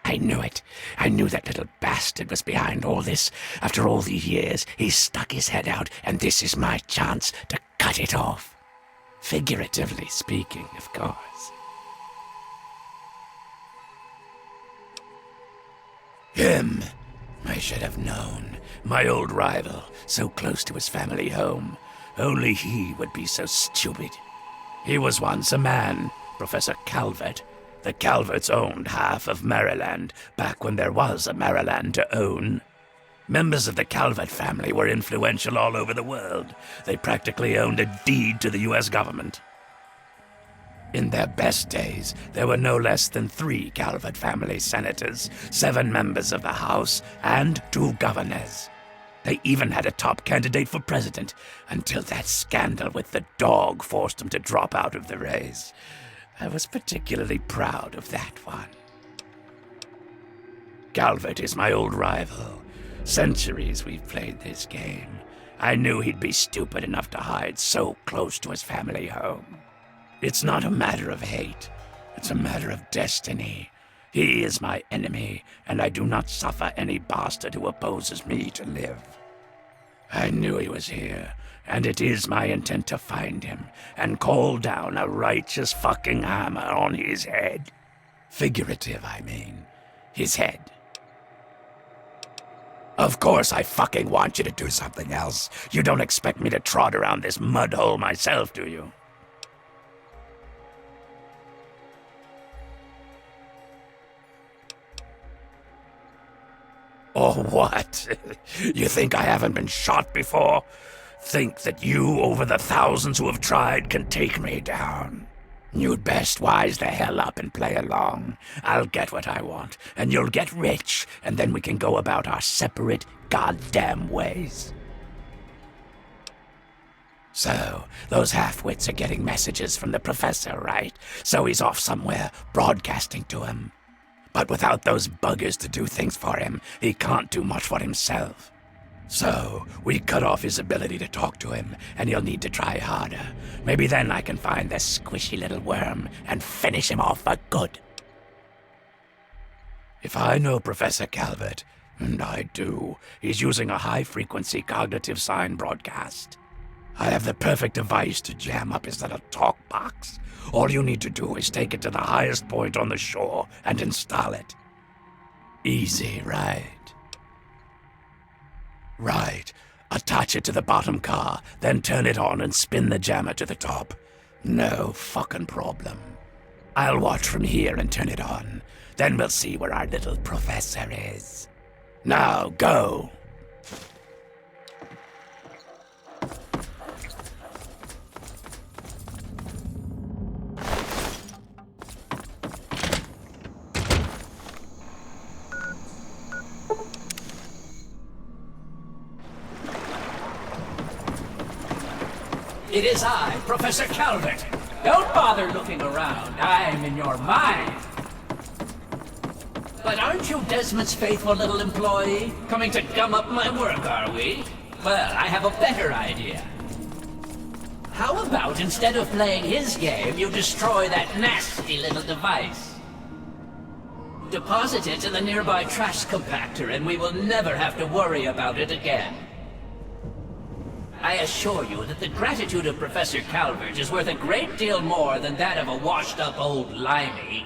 I knew it. I knew that little bastard was behind all this. After all these years, he's stuck his head out, and this is my chance to cut it off. Figuratively speaking, of course. Him! I should have known. My old rival, so close to his family home. Only he would be so stupid. He was once a man, Professor Calvert. The Calverts owned half of Maryland, back when there was a Maryland to own. Members of the Calvert family were influential all over the world. They practically owned a deed to the U.S. government. In their best days, there were no less than 3 Calvert family senators, 7 members of the House, and 2 governors. They even had a top candidate for president, until that scandal with the dog forced him to drop out of the race. I was particularly proud of that one. Calvert is my old rival. Centuries we've played this game. I knew he'd be stupid enough to hide so close to his family home. It's not a matter of hate. It's a matter of destiny. He is my enemy, and I do not suffer any bastard who opposes me to live. I knew he was here, and it is my intent to find him and call down a righteous fucking hammer on his head. Figurative, I mean. His head. Of course I fucking want you to do something else. You don't expect me to trot around this mud hole myself, do you? Or what? You think I haven't been shot before? Think that you, over the thousands who have tried, can take me down? You'd best wise the hell up and play along. I'll get what I want, and you'll get rich, and then we can go about our separate goddamn ways. So, those half-wits are getting messages from the professor, right? So he's off somewhere, broadcasting to him. But without those buggers to do things for him, he can't do much for himself. So, we cut off his ability to talk to him, and he'll need to try harder. Maybe then I can find this squishy little worm and finish him off for good. If I know Professor Calvert, and I do, he's using a high-frequency cognitive sign broadcast. I have the perfect device to jam up his little talk box. All you need to do is take it to the highest point on the shore and install it. Easy, right? Right. Attach it to the bottom car, then turn it on and spin the jammer to the top. No fucking problem. I'll watch from here and turn it on. Then we'll see where our little professor is. Now, go! It is I, Professor Calvert. Don't bother looking around. I'm in your mind. But aren't you Desmond's faithful little employee? Coming to gum up my work, are we? Well, I have a better idea. How about instead of playing his game, you destroy that nasty little device? Deposit it in the nearby trash compactor and we will never have to worry about it again. I assure you that the gratitude of Professor Calvert is worth a great deal more than that of a washed-up old limey.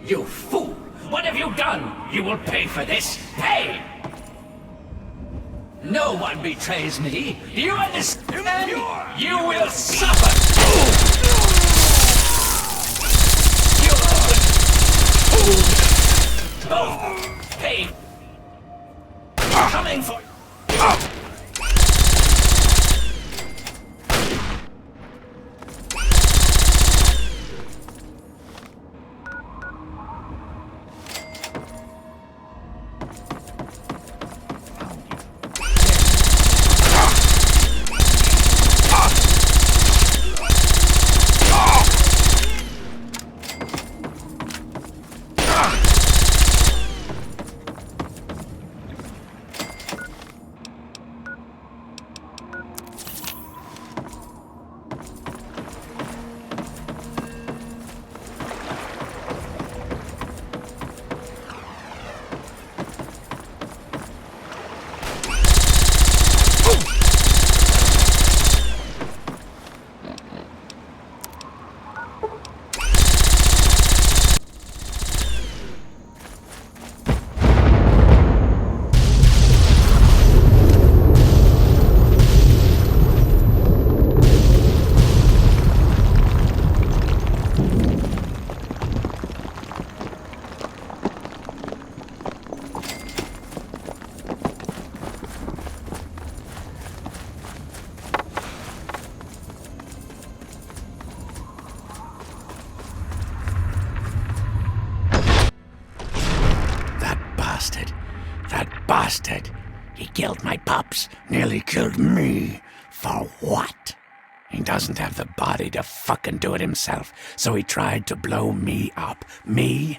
You fool! What have you done? You will pay for this! Pay! No one betrays me! Do you understand? You will suffer! Oh, hey! Coming for... That bastard. He killed my pups, nearly killed me. For what? He doesn't have the body to fucking do it himself, so he tried to blow me up. Me?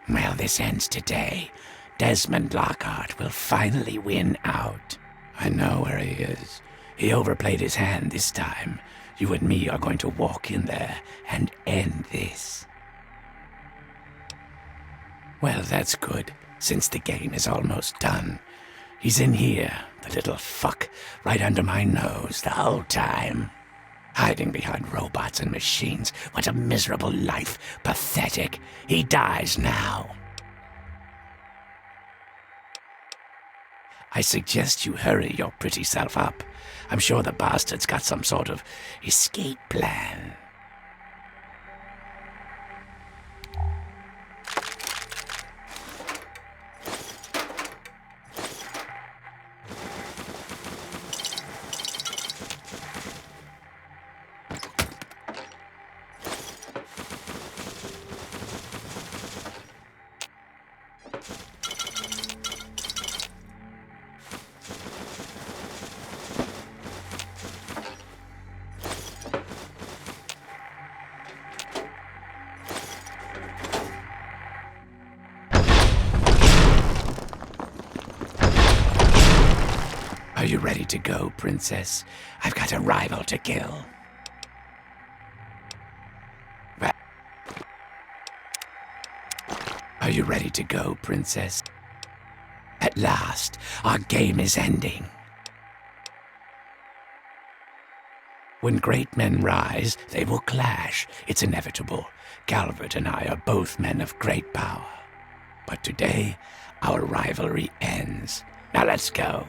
Well, this ends today. Desmond Lockhart will finally win out. I know where he is. He overplayed his hand this time. You and me are going to walk in there and end this. Well, that's good, since the game is almost done. He's in here, the little fuck, right under my nose the whole time. Hiding behind robots and machines. What a miserable life. Pathetic. He dies now. I suggest you hurry your pretty self up. I'm sure the bastard's got some sort of escape plan. Are you ready to go, Princess? I've got a rival to kill. Are you ready to go, Princess? At last, our game is ending. When great men rise, they will clash. It's inevitable. Calvert and I are both men of great power. But today, our rivalry ends. Now let's go.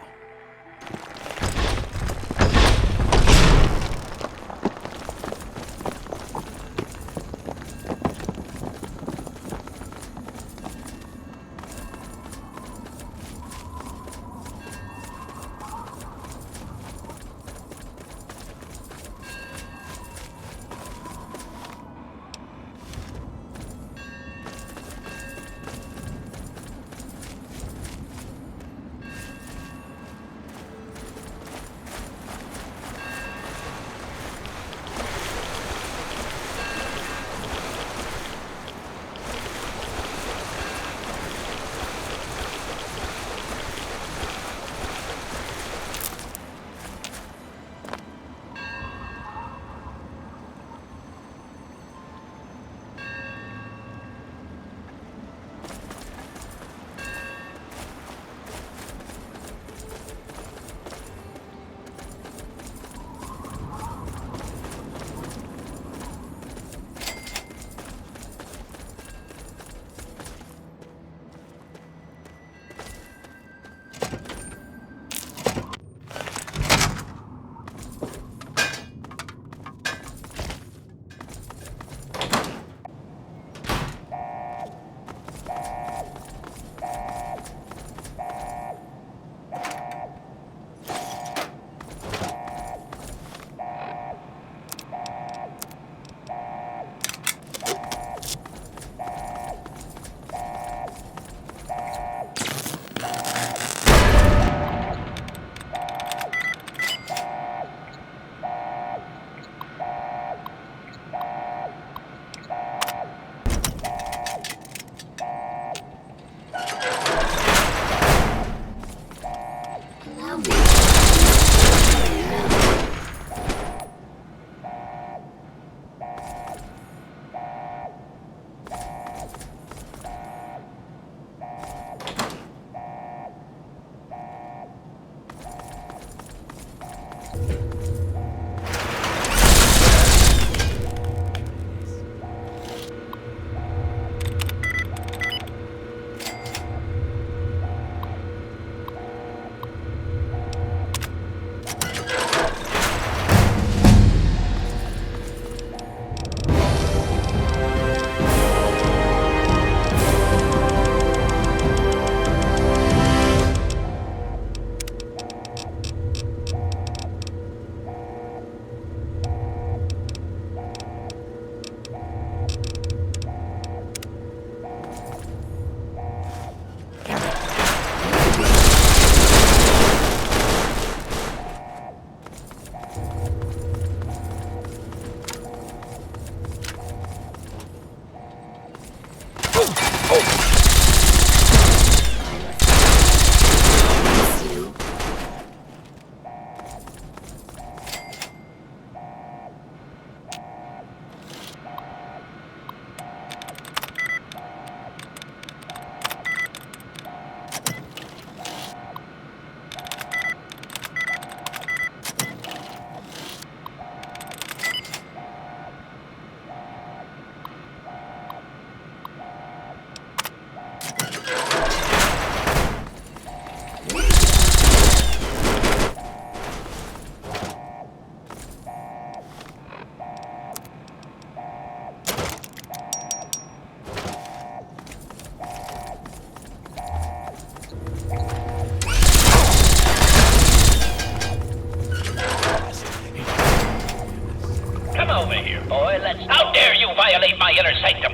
Come over here, boy. How dare you violate my inner sanctum?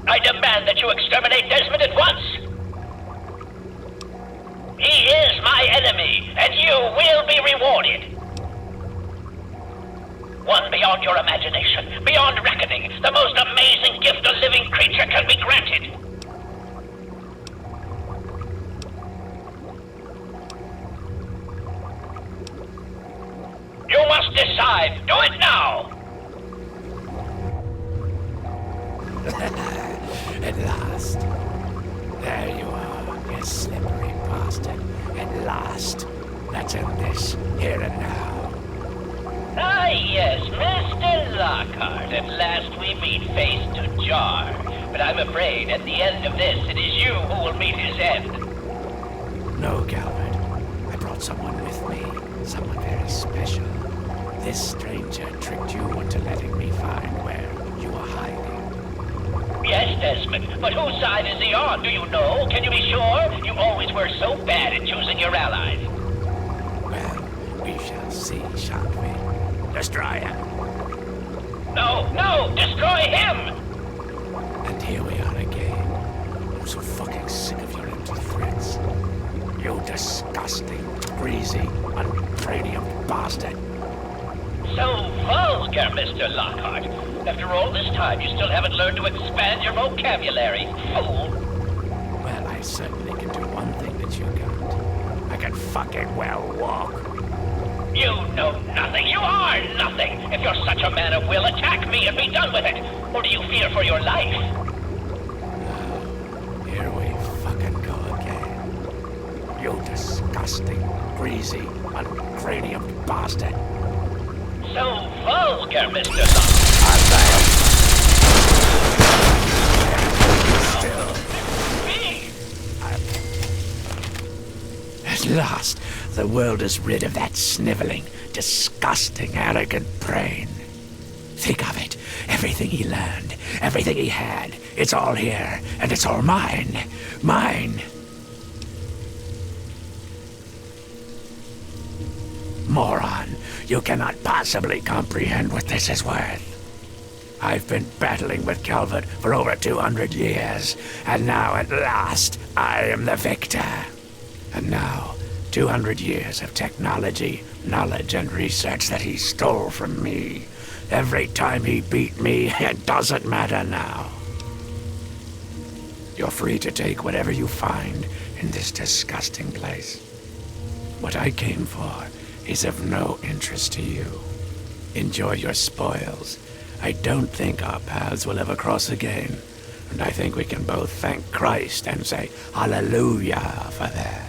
I demand that you exterminate Desmond at once. He is my enemy, and you will be rewarded. One beyond your imagination, beyond reckoning, the most amazing gift a living creature can be granted. You must decide. Do it now. At last. There you are, you slippery bastard. At last. Let's end this, here and now. Ah, yes, Mr. Lockhart. At last we meet face to jar. But I'm afraid at the end of this, it is you who will meet his end. No, Calvert. I brought someone with me. Someone very special. This stranger tricked you into letting me find where you were hiding. Yes, Desmond, but whose side is he on? Do you know? Can you be sure? You always were so bad at choosing your allies. Well, we shall see, shan't we? Destroyer. No, destroy him! And here we are again. I'm so fucking sick of your empty threats. You disgusting, greasy, uncranium bastard. So vulgar, Mr. Lockhart. After all this time, you still haven't learned to expand your vocabulary, fool. Well, I certainly can do one thing that you can't. I can fucking well walk. You know nothing. You are nothing. If you're such a man of will, attack me and be done with it. Or do you fear for your life? Here we fucking go again. You disgusting, greasy, uncranium bastard. So vulgar, Mr. Lockhart. At last, the world is rid of that sniveling, disgusting, arrogant brain. Think of it. Everything he learned, everything he had, it's all here, and it's all mine. Mine. Moron, you cannot possibly comprehend what this is worth. I've been battling with Calvert for over 200 years, and now at last, I am the victor. And now, 200 years of technology, knowledge, and research that he stole from me. Every time he beat me, it doesn't matter now. You're free to take whatever you find in this disgusting place. What I came for is of no interest to you. Enjoy your spoils. I don't think our paths will ever cross again, and I think we can both thank Christ and say hallelujah for that.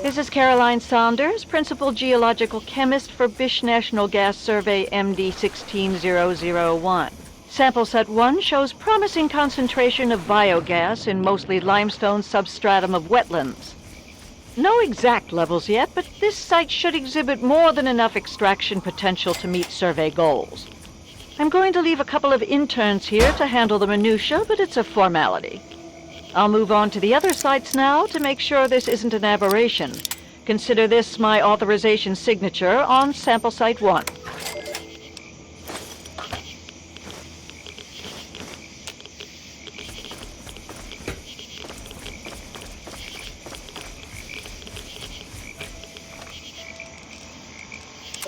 This is Caroline Saunders, Principal Geological Chemist for Bish National Gas Survey MD 16001. Sample set 1 shows promising concentration of biogas in mostly limestone substratum of wetlands. No exact levels yet, but this site should exhibit more than enough extraction potential to meet survey goals. I'm going to leave a couple of interns here to handle the minutiae, but it's a formality. I'll move on to the other sites now to make sure this isn't an aberration. Consider this my authorization signature on sample site 1.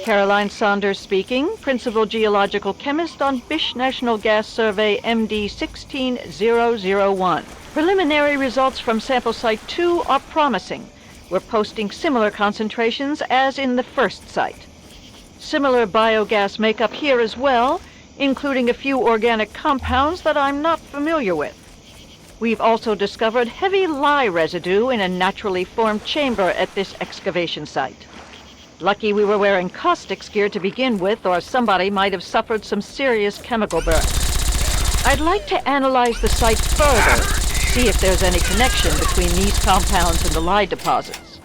Caroline Saunders speaking, Principal Geological Chemist on Bish National Gas Survey MD 16001. Preliminary results from sample site 2 are promising. We're posting similar concentrations as in the first site. Similar biogas makeup here as well, including a few organic compounds that I'm not familiar with. We've also discovered heavy lye residue in a naturally formed chamber at this excavation site. Lucky we were wearing caustics gear to begin with, or somebody might have suffered some serious chemical burn. I'd like to analyze the site further, see if there's any connection between these compounds and the lye deposits.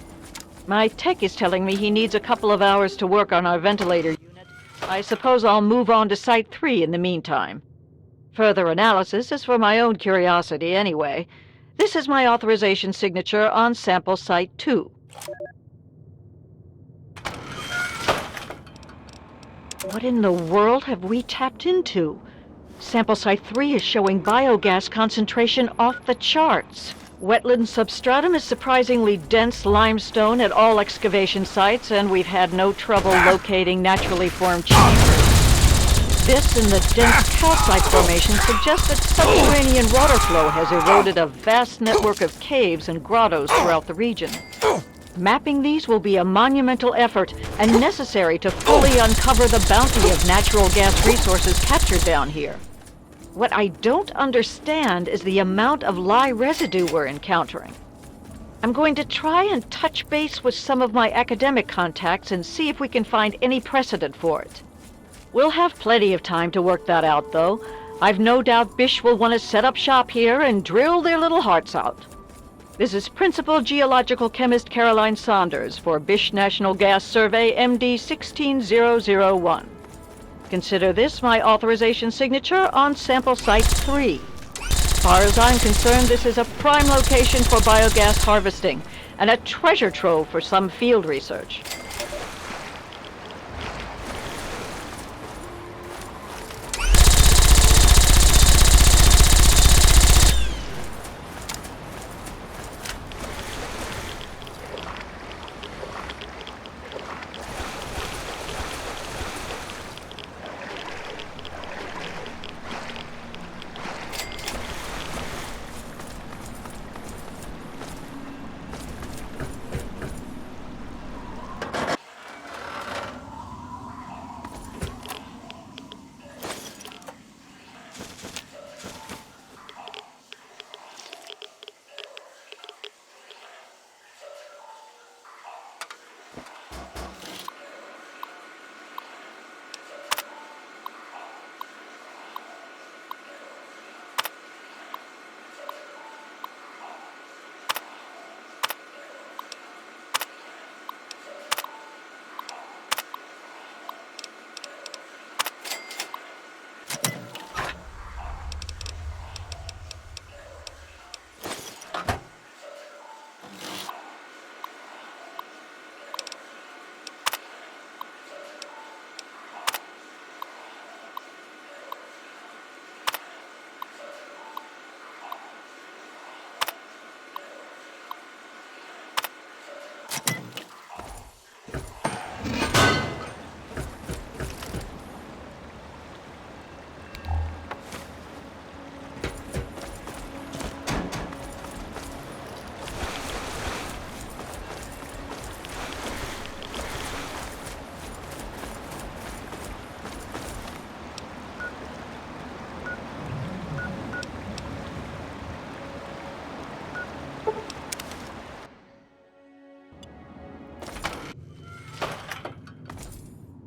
My tech is telling me he needs a couple of hours to work on our ventilator unit. I suppose I'll move on to Site 3 in the meantime. Further analysis is for my own curiosity anyway. This is my authorization signature on sample Site 2. What in the world have we tapped into? Sample Site 3 is showing biogas concentration off the charts. Wetland substratum is surprisingly dense limestone at all excavation sites, and we've had no trouble locating naturally formed chambers. This and the dense calcite formation suggest that subterranean water flow has eroded a vast network of caves and grottos throughout the region. Mapping these will be a monumental effort and necessary to fully uncover the bounty of natural gas resources captured down here. What I don't understand is the amount of lye residue we're encountering. I'm going to try and touch base with some of my academic contacts and see if we can find any precedent for it. We'll have plenty of time to work that out, though. I've no doubt Bish will want to set up shop here and drill their little hearts out. This is Principal Geological Chemist Caroline Saunders for Bish National Gas Survey MD 16001. Consider this my authorization signature on sample site 3. As far as I'm concerned, this is a prime location for biogas harvesting and a treasure trove for some field research.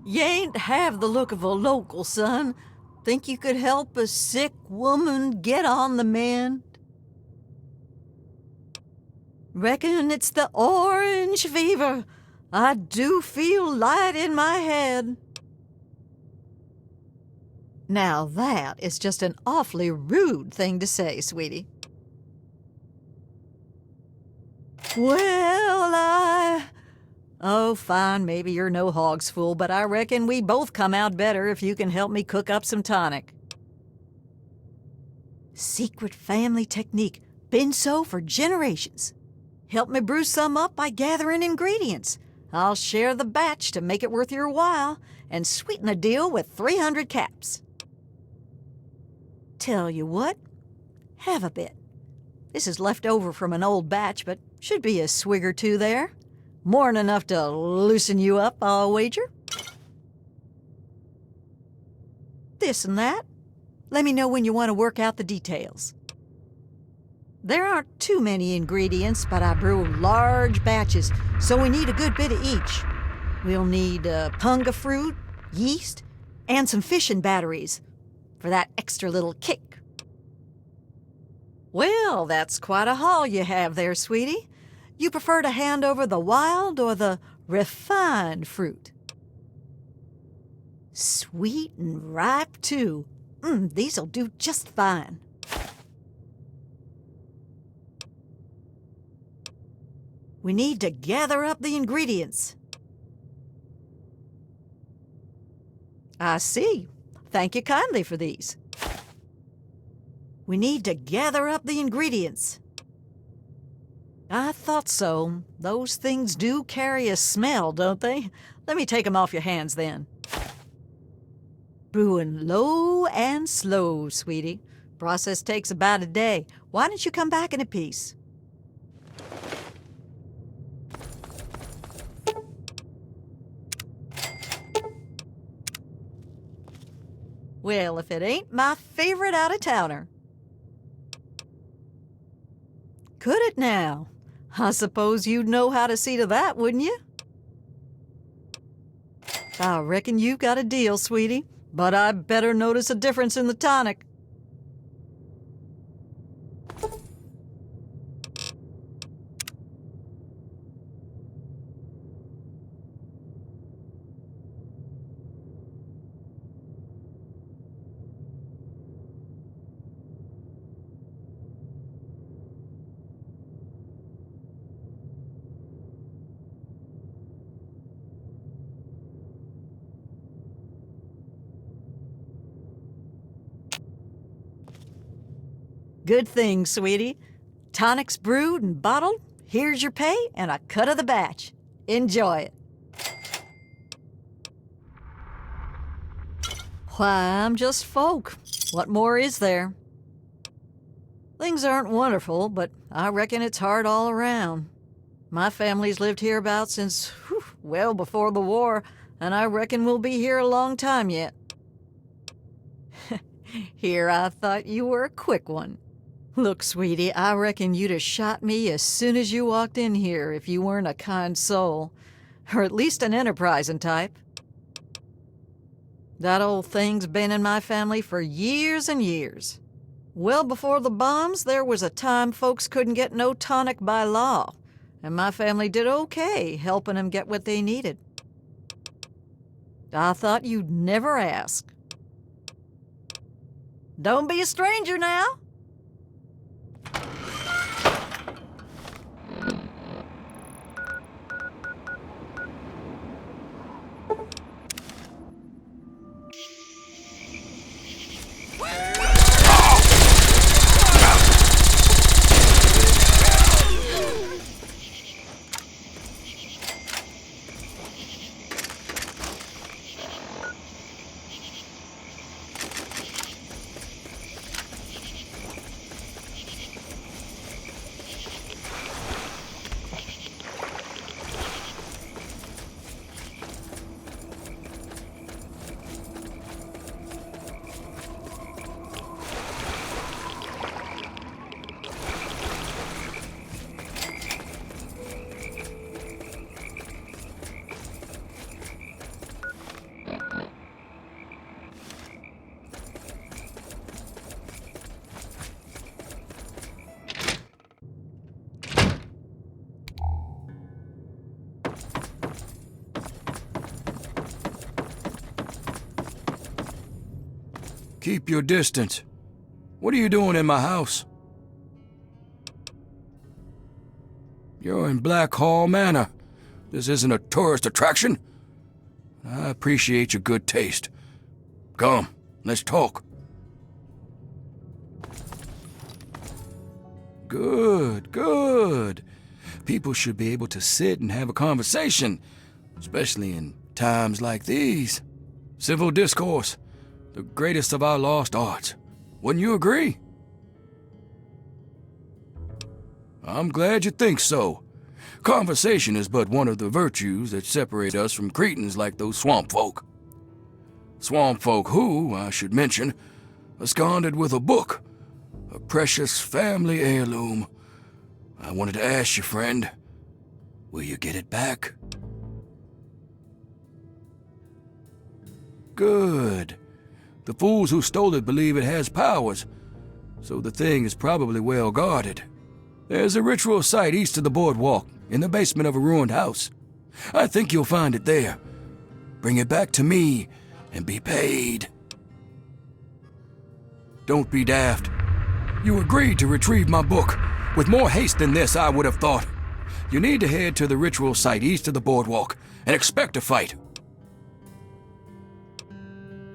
You ain't have the look of a local, son. Think you could help a sick woman get on the mend? Reckon it's the orange fever. I do feel light in my head. Now that is just an awfully rude thing to say, sweetie. Well, oh, fine, maybe you're no hog's fool, but I reckon we both come out better if you can help me cook up some tonic. Secret family technique. Been so for generations. Help me brew some up by gathering ingredients. I'll share the batch to make it worth your while and sweeten the deal with 300 caps. Tell you what, have a bit. This is left over from an old batch, but should be a swig or two there. More'n enough to loosen you up, I'll wager. This and that. Let me know when you want to work out the details. There aren't too many ingredients, but I brew large batches, so we need a good bit of each. We'll need punga fruit, yeast, and some fishing batteries for that extra little kick. Well, that's quite a haul you have there, sweetie. You prefer to hand over the wild or the refined fruit? Sweet and ripe, too. These'll do just fine. We need to gather up the ingredients. I see. Thank you kindly for these. We need to gather up the ingredients. I thought so. Those things do carry a smell, don't they? Let me take them off your hands then. Brewing low and slow, sweetie. Process takes about a day. Why don't you come back in a piece? Well, if it ain't my favorite out-of-towner. Could it now? I suppose you'd know how to see to that, wouldn't you? I reckon you've got a deal, sweetie, but I better notice a difference in the tonic. Good thing, sweetie. Tonic's brewed and bottled. Here's your pay and a cut of the batch. Enjoy it. Why, I'm just folk. What more is there? Things aren't wonderful, but I reckon it's hard all around. My family's lived hereabouts since, well before the war, and I reckon we'll be here a long time yet. Here, I thought you were a quick one. Look, sweetie, I reckon you'd have shot me as soon as you walked in here if you weren't a kind soul, or at least an enterprising type. That old thing's been in my family for years and years. Well before the bombs, there was a time folks couldn't get no tonic by law, and my family did okay helping them get what they needed. I thought you'd never ask. Don't be a stranger now. Keep your distance. What are you doing in my house? You're in Black Hall Manor. This isn't a tourist attraction. I appreciate your good taste. Come, let's talk. Good, good. People should be able to sit and have a conversation, especially in times like these. Civil discourse, the greatest of our lost arts. Wouldn't you agree? I'm glad you think so. Conversation is but one of the virtues that separate us from cretins like those swamp folk. Swamp folk who, I should mention, absconded with a book, a precious family heirloom. I wanted to ask you, friend, will you get it back? Good. The fools who stole it believe it has powers, so the thing is probably well guarded. There's a ritual site east of the boardwalk, in the basement of a ruined house. I think you'll find it there. Bring it back to me, and be paid. Don't be daft. You agreed to retrieve my book. With more haste than this, I would have thought. You need to head to the ritual site east of the boardwalk, and expect a fight.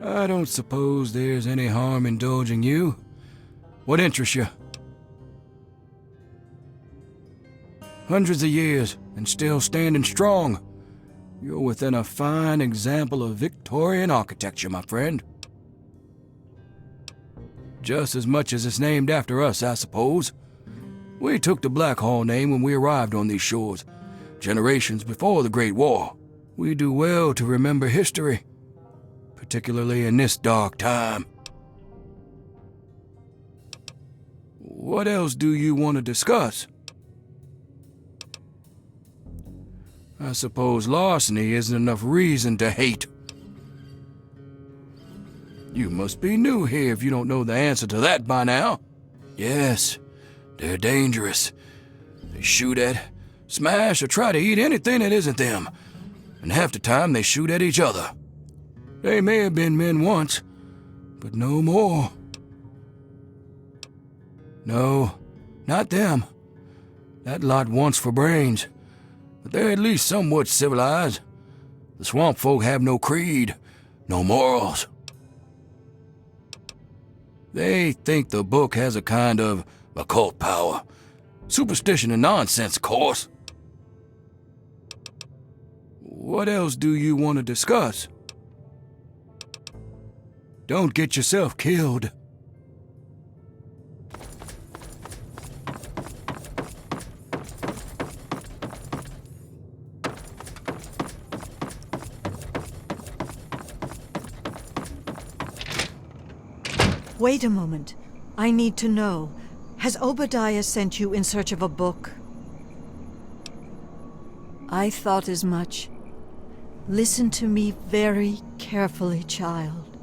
I don't suppose there's any harm indulging you. What interests you? Hundreds of years, and still standing strong. You're within a fine example of Victorian architecture, my friend. Just as much as it's named after us, I suppose. We took the Black Hall name when we arrived on these shores, generations before the Great War. We do well to remember history, particularly in this dark time. What else do you want to discuss? I suppose larceny isn't enough reason to hate. You must be new here if you don't know the answer to that by now. Yes, they're dangerous. They shoot at, smash, or try to eat anything that isn't them. And half the time they shoot at each other. They may have been men once, but no more. No, not them. That lot wants for brains. But they're at least somewhat civilized. The swamp folk have no creed, no morals. They think the book has a kind of occult power. Superstition and nonsense, of course. What else do you want to discuss? Don't get yourself killed. Wait a moment. I need to know. Has Obadiah sent you in search of a book? I thought as much. Listen to me very carefully, child.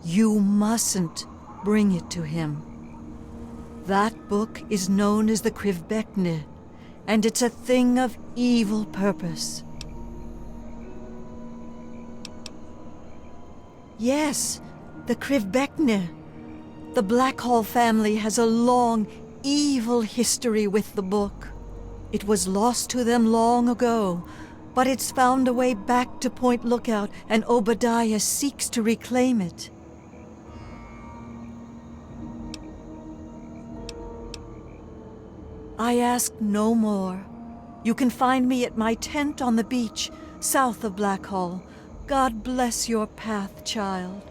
You mustn't bring it to him. That book is known as the Krivbekne, and it's a thing of evil purpose. Yes, the Krivbekne. The Black Hall family has a long, evil history with the book. It was lost to them long ago, but it's found a way back to Point Lookout, and Obadiah seeks to reclaim it. I ask no more. You can find me at my tent on the beach, south of Black Hall. God bless your path, child.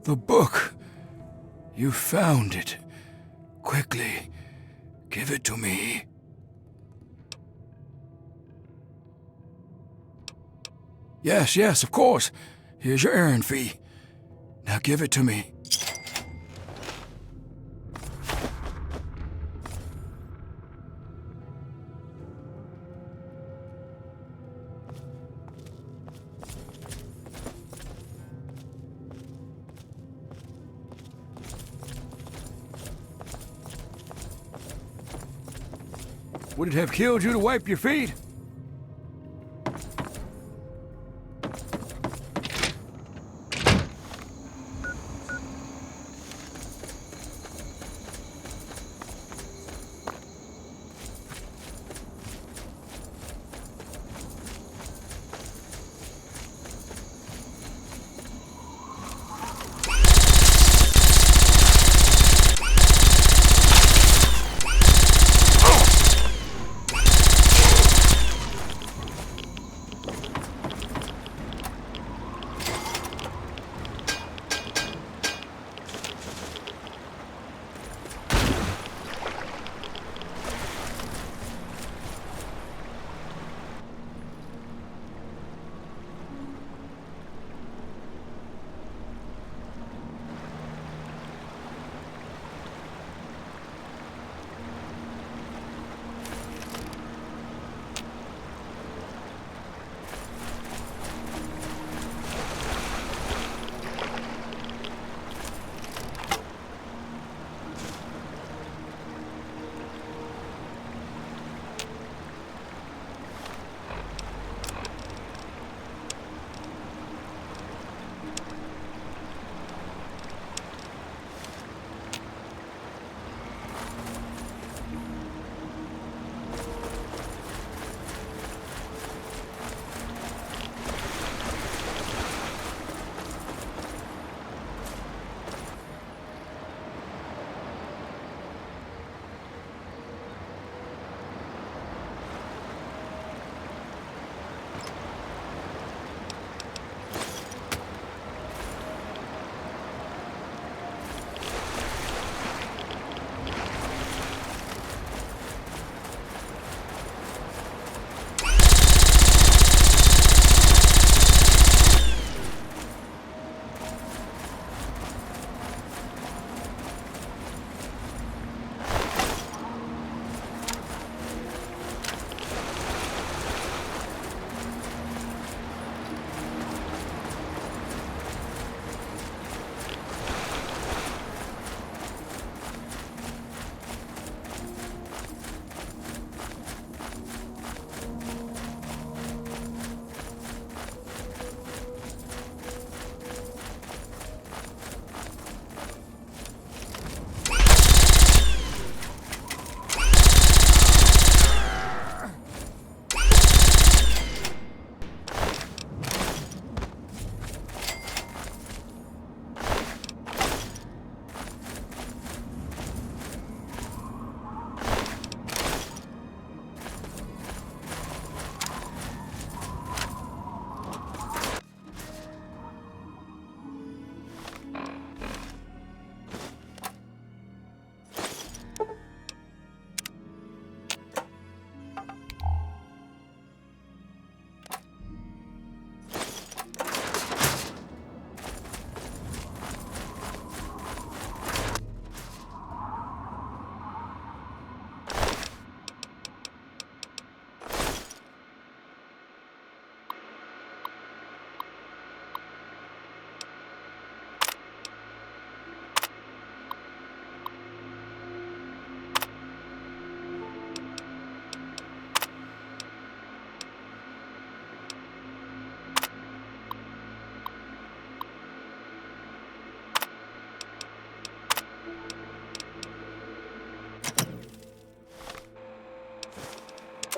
The book. You found it. Quickly, give it to me. Yes, of course. Here's your errand fee. Now give it to me. Would it have killed you to wipe your feet?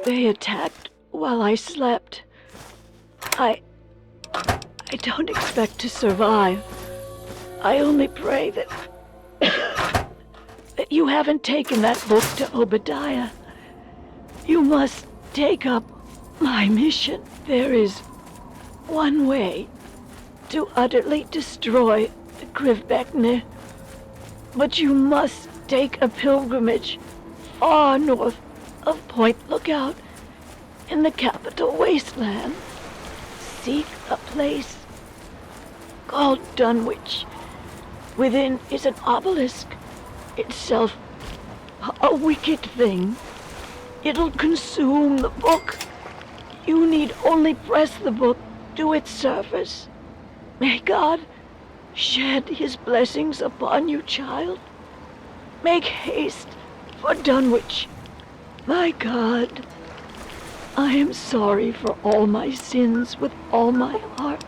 They attacked while I slept. I don't expect to survive. I only pray that that you haven't taken that book to Obadiah. You must take up my mission. There is one way to utterly destroy Krivbekne, but you must take a pilgrimage far north of Point Lookout in the capital wasteland. Seek a place called Dunwich. Within is an obelisk, itself a wicked thing. It'll consume the book. You need only press the book to its surface. May God shed his blessings upon you, child. Make haste for Dunwich. My God, I am sorry for all my sins with all my heart.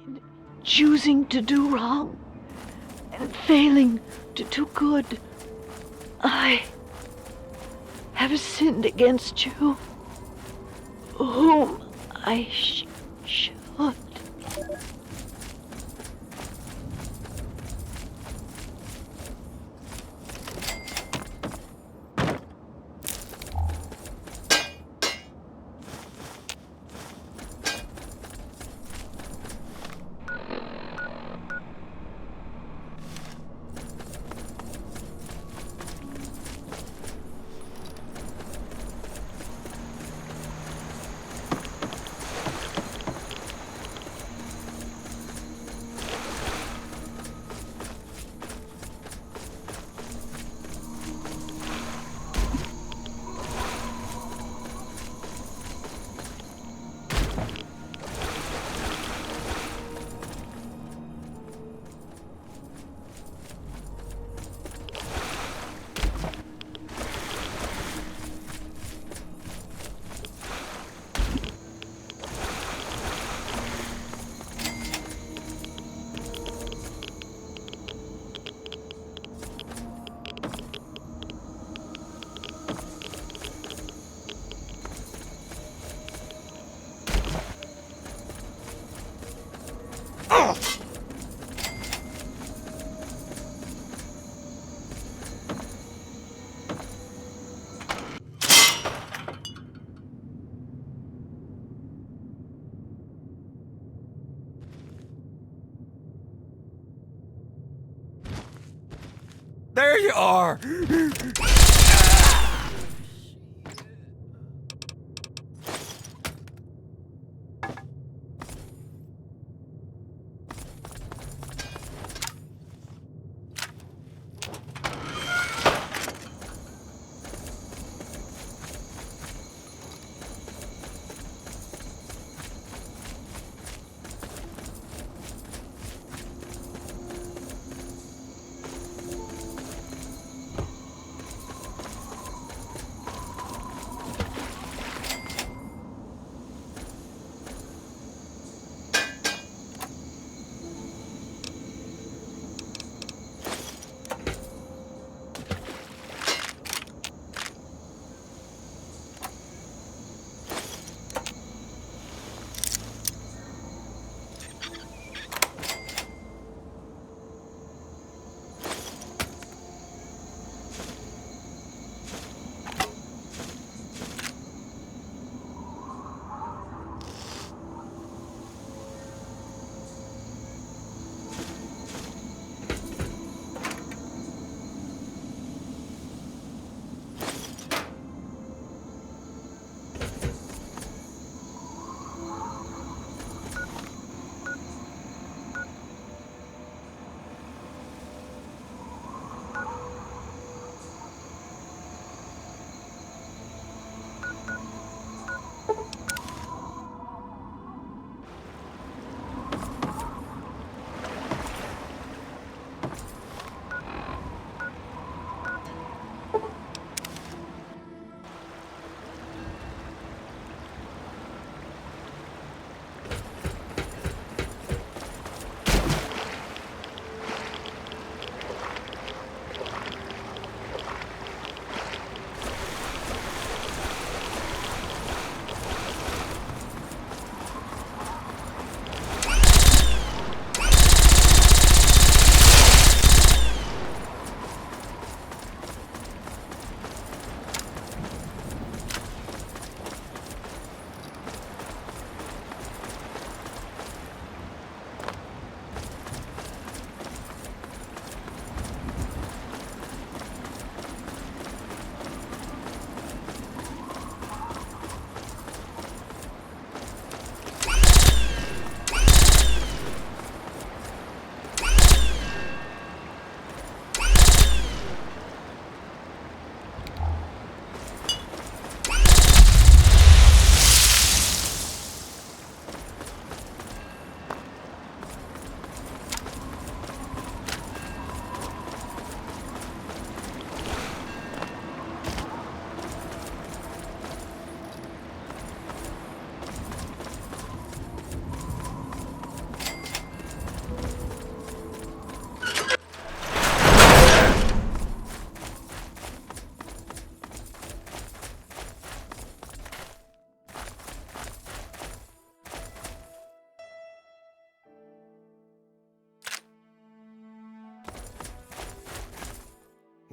In choosing to do wrong and failing to do good, I have sinned against you, whom I should. There you are!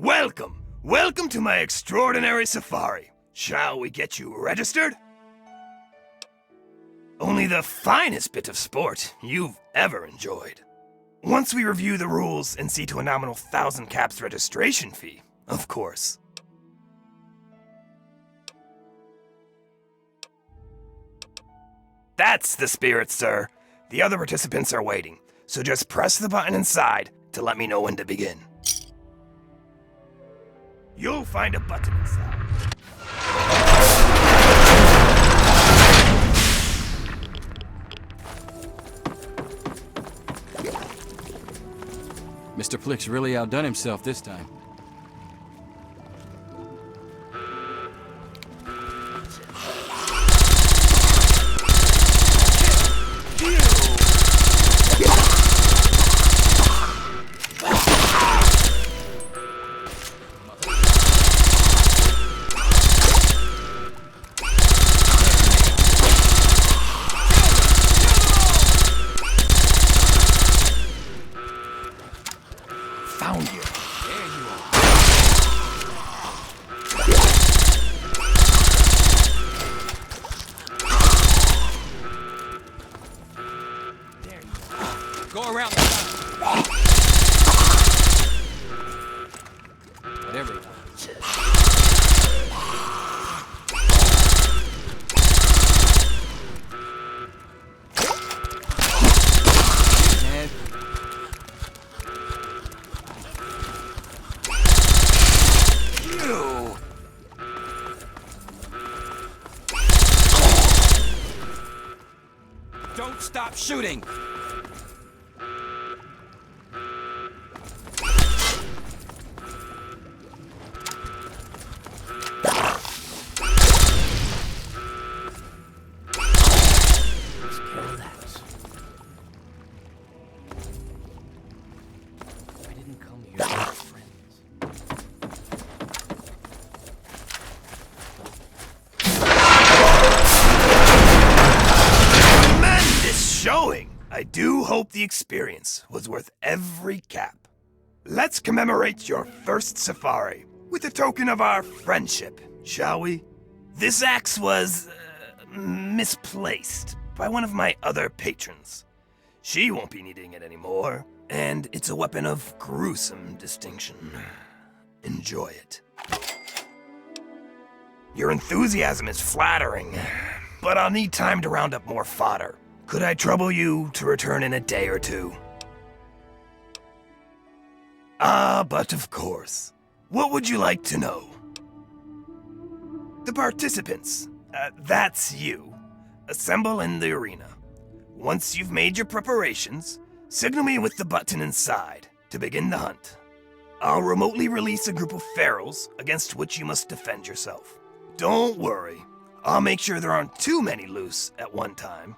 Welcome! Welcome to my extraordinary safari. Shall we get you registered? Only the finest bit of sport you've ever enjoyed. Once we review the rules and see to a nominal 1,000 caps registration fee, of course. That's the spirit, sir. The other participants are waiting, so just press the button inside to let me know when to begin. You'll find a button inside. Mr. Plick's really outdone himself this time. Found you. There you are. There you are. Go around the side. Whatever you want. Head. You. Don't stop shooting! I didn't come here to make friends. Tremendous showing! I do hope the experience was worth every cap. Let's commemorate your first safari with a token of our friendship, shall we? This axe was misplaced by one of my other patrons. She won't be needing it anymore, and it's a weapon of gruesome distinction. Enjoy it. Your enthusiasm is flattering, but I'll need time to round up more fodder. Could I trouble you to return in a day or two? But of course. What would you like to know? The participants, that's you, assemble in the arena. Once you've made your preparations, signal me with the button inside to begin the hunt. I'll remotely release a group of ferals against which you must defend yourself. Don't worry, I'll make sure there aren't too many loose at one time.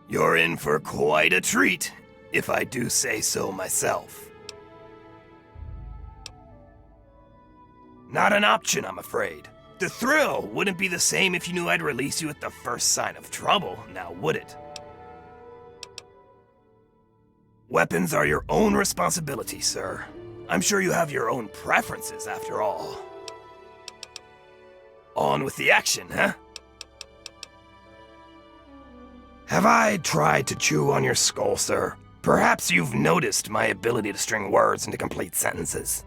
You're in for quite a treat, if I do say so myself. Not an option, I'm afraid. The thrill wouldn't be the same if you knew I'd release you at the first sign of trouble, now would it? Weapons are your own responsibility, sir. I'm sure you have your own preferences, after all. On with the action, huh? Have I tried to chew on your skull, sir? Perhaps you've noticed my ability to string words into complete sentences.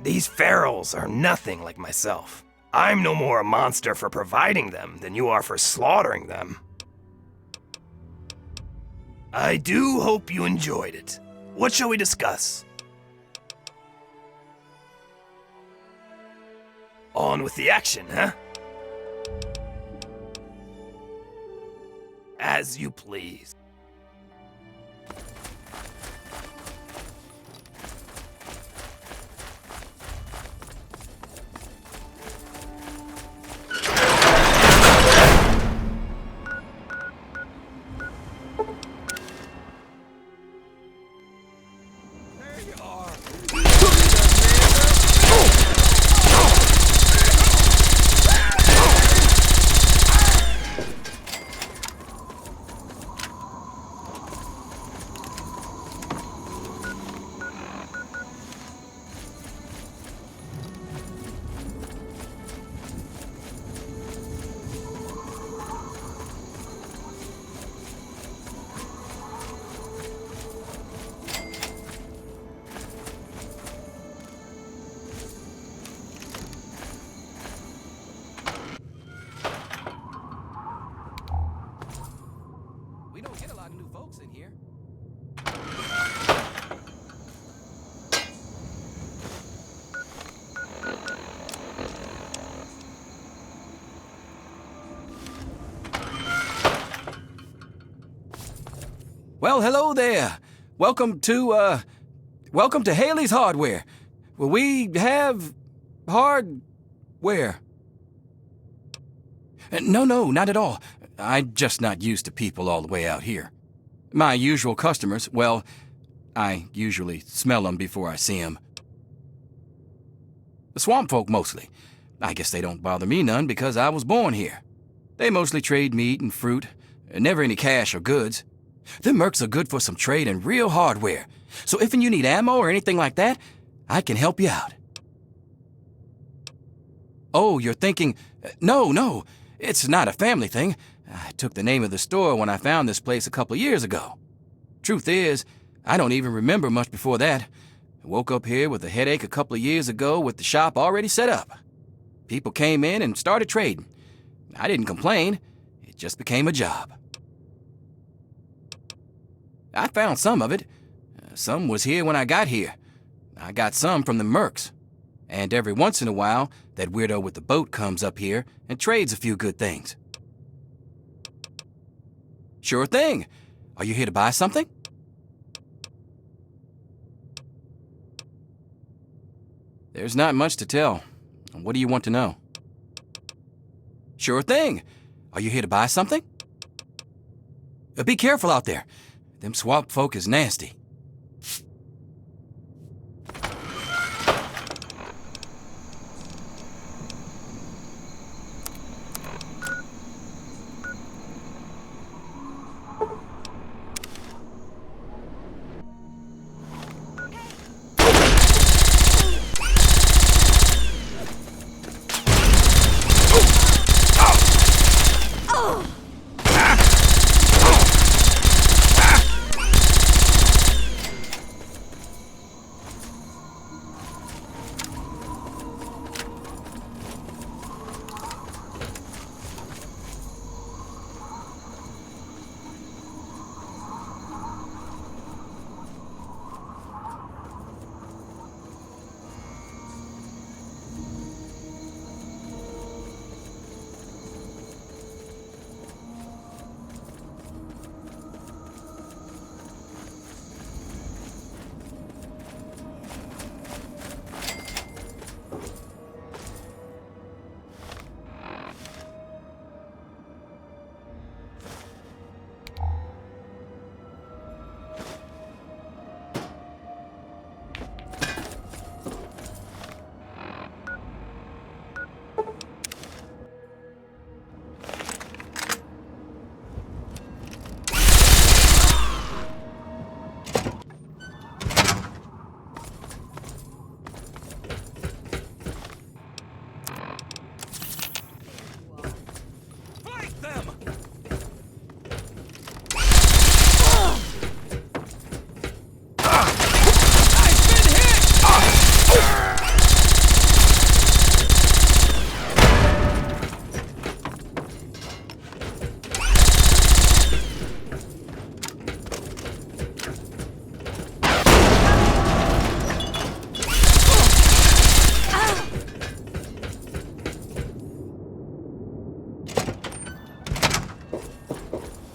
These ferals are nothing like myself. I'm no more a monster for providing them than you are for slaughtering them. I do hope you enjoyed it. What shall we discuss? On with the action, huh? As you please. Well, hello there. Welcome to Haley's Hardware, where we have hardware. No, not at all. I'm just not used to people all the way out here. My usual customers, well, I usually smell them before I see them. The swamp folk mostly. I guess they don't bother me none because I was born here. They mostly trade meat and fruit, never any cash or goods. Them mercs are good for some trade and real hardware. So if you need ammo or anything like that, I can help you out. Oh, you're thinking, no, it's not a family thing. I took the name of the store when I found this place a couple of years ago. Truth is, I don't even remember much before that. I woke up here with a headache a couple of years ago with the shop already set up. People came in and started trading. I didn't complain. It just became a job. I found some of it. Some was here when I got here. I got some from the mercs. And every once in a while, that weirdo with the boat comes up here and trades a few good things. Sure thing. Are you here to buy something? There's not much to tell. What do you want to know? Sure thing. Are you here to buy something? Be careful out there. Them swamp folk is nasty.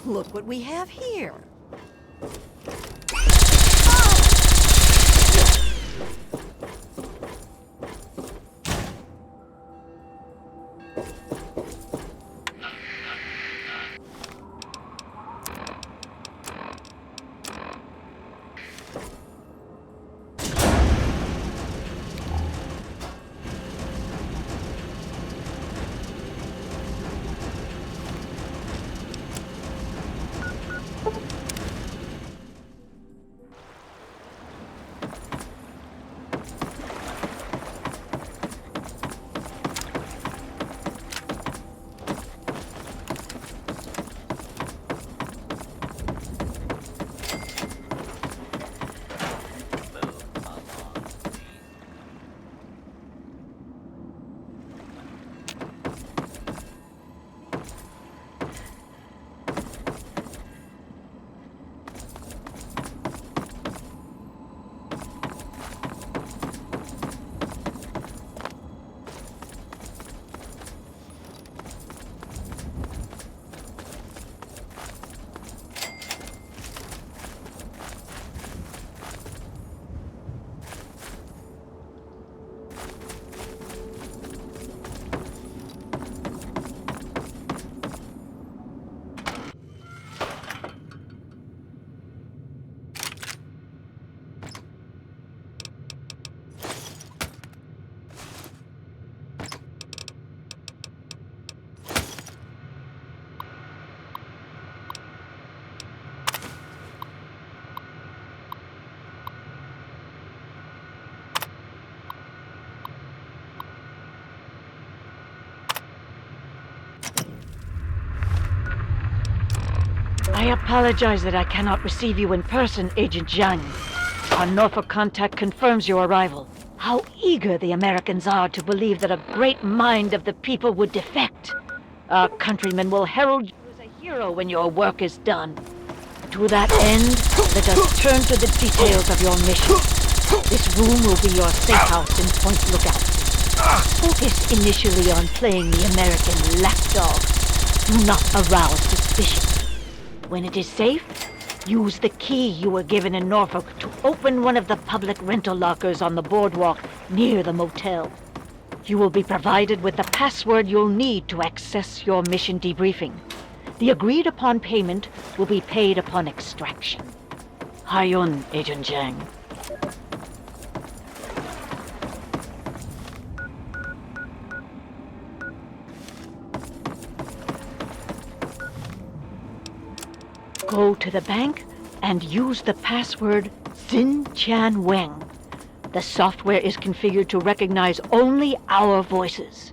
Look what we have here. apologize that I cannot receive you in person, Agent Zhang. Our Norfolk contact confirms your arrival. How eager the Americans are to believe that a great mind of the people would defect. Our countrymen will herald you as a hero when your work is done. To that end, let us turn to the details of your mission. This room will be your safe house in Point Lookout. Focus initially on playing the American lapdog. Do not arouse suspicion. When it is safe, use the key you were given in Norfolk to open one of the public rental lockers on the boardwalk near the motel. You will be provided with the password you'll need to access your mission debriefing. The agreed-upon payment will be paid upon extraction. Hayun, Agent Zhang. Go to the bank and use the password Xin Weng. The software is configured to recognize only our voices.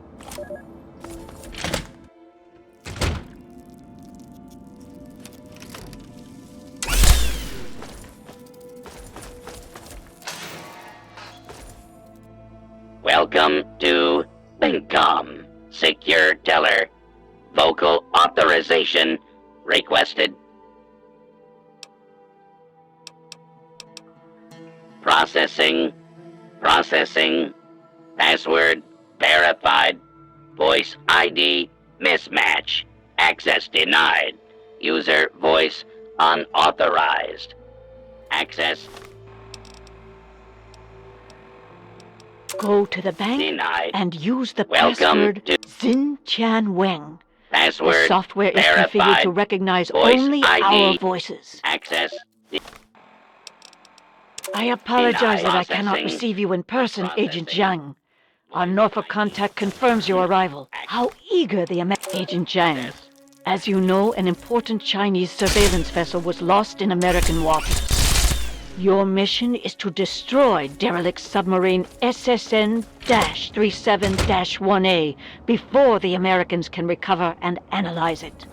Welcome to Bincom. Secure teller. Vocal authorization requested. Processing. Password verified. Voice ID mismatch. Access denied. User voice unauthorized. Access Go to the bank denied. and use the Welcome password to Xin Weng. Password The software is configured verified. to recognize Voice only ID. our voices. Access I apologize that I Processing. cannot receive you in person, Agent Processing. Zhang. Our Norfolk contact confirms your arrival. How eager the Agent Zhang. As you know, an important Chinese surveillance vessel was lost in American waters. Your mission is to destroy derelict submarine SSN-37-1A before the Americans can recover and analyze it.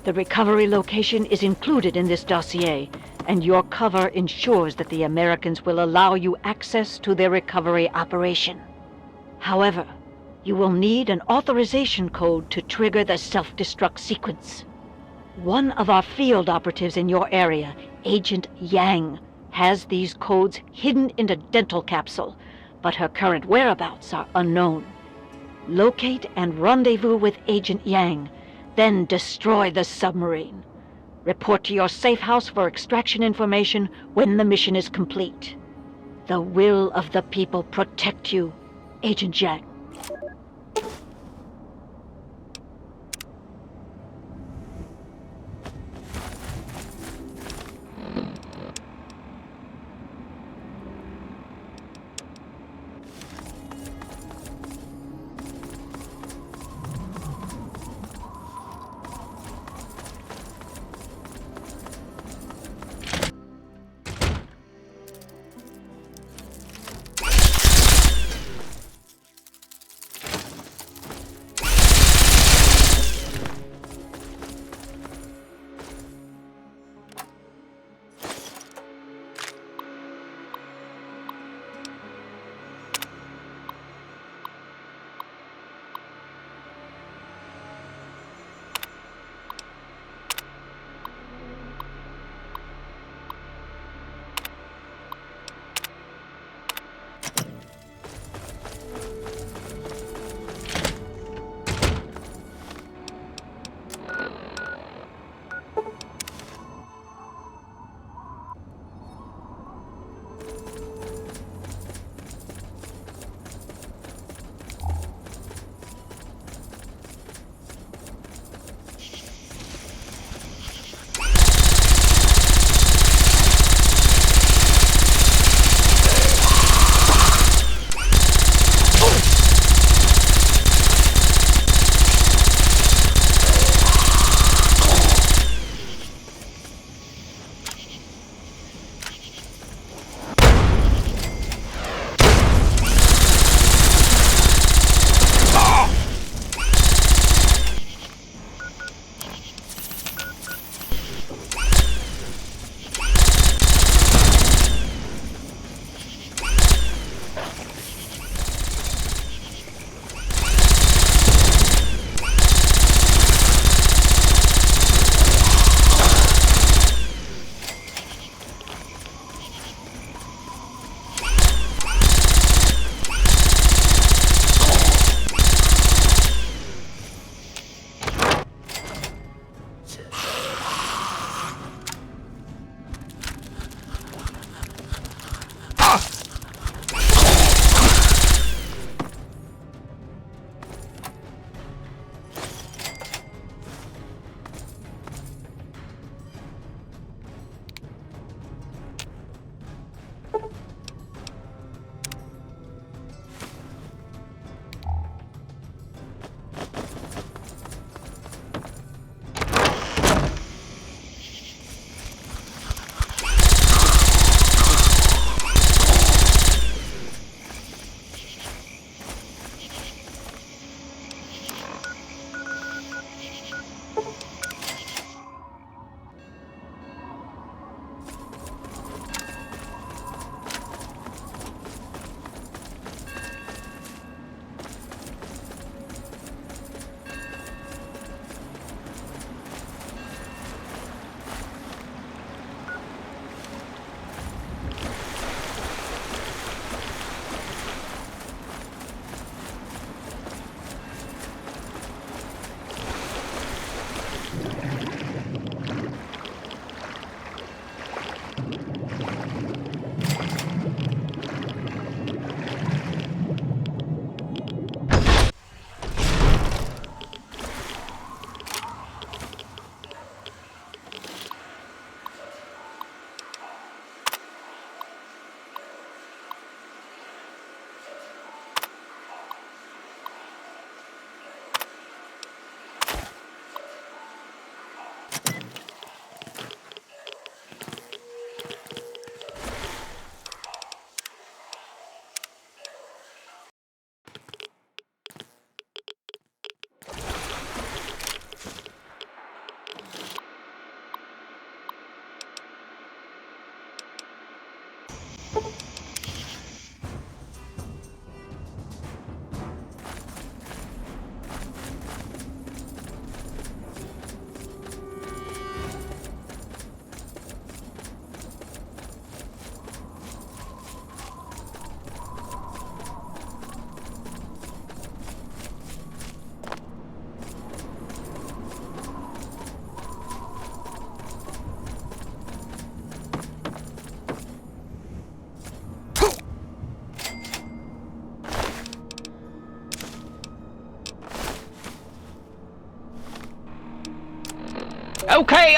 The recovery location is included in this dossier, and your cover ensures that the Americans will allow you access to their recovery operation. However, you will need an authorization code to trigger the self-destruct sequence. One of our field operatives in your area, Agent Yang, has these codes hidden in a dental capsule, but her current whereabouts are unknown. Locate and rendezvous with Agent Yang, then destroy the submarine. Report to your safe house for extraction information when the mission is complete. The will of the people protect you, Agent Yang.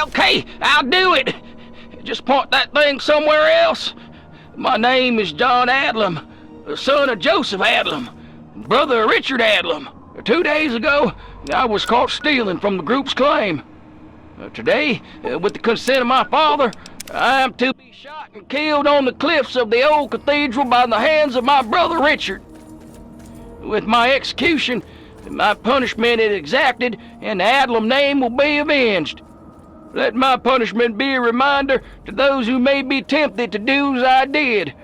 Okay, I'll do it. Just point that thing somewhere else. My name is John Adlam, the son of Joseph Adlam, brother of Richard Adlam. 2 days ago, I was caught stealing from the group's claim. Today, with the consent of my father, I am to be shot and killed on the cliffs of the old cathedral by the hands of my brother Richard. With my execution, my punishment is exacted, and the Adlam name will be avenged. Let my punishment be a reminder to those who may be tempted to do as I did.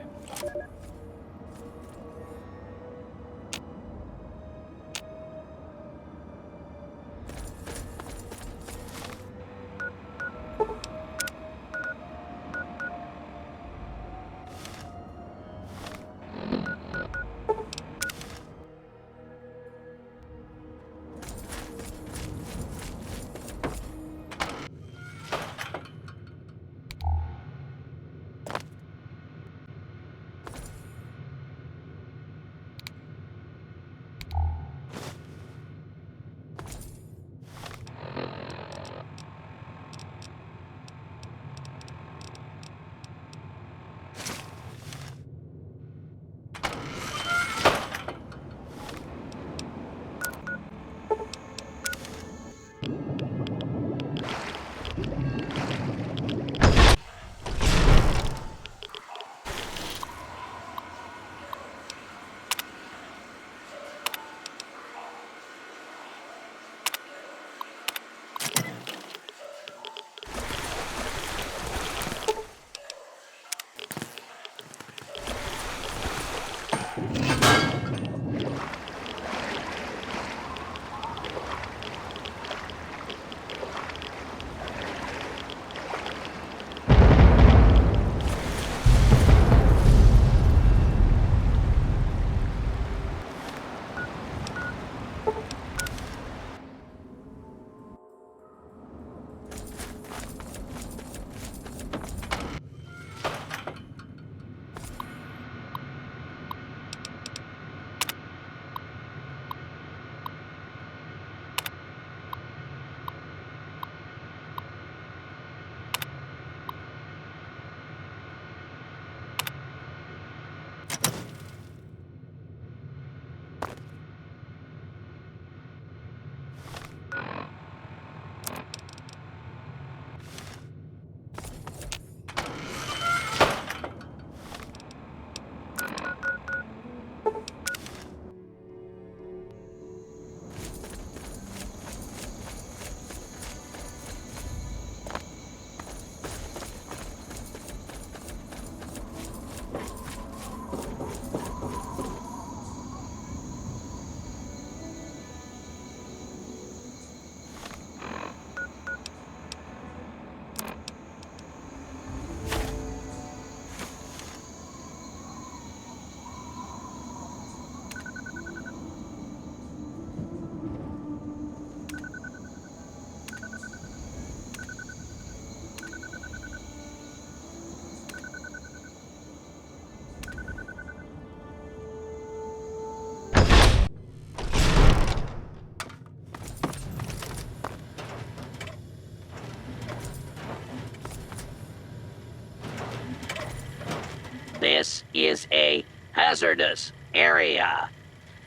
This is a hazardous area.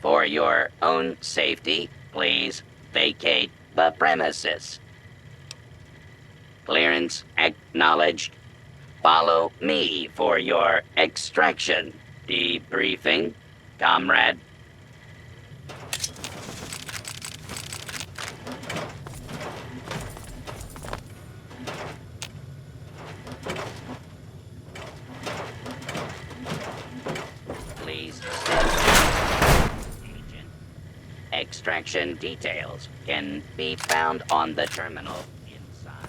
For your own safety, please vacate the premises. Clearance acknowledged. Follow me for your extraction. Debriefing, comrade. extraction details can be found on the terminal inside.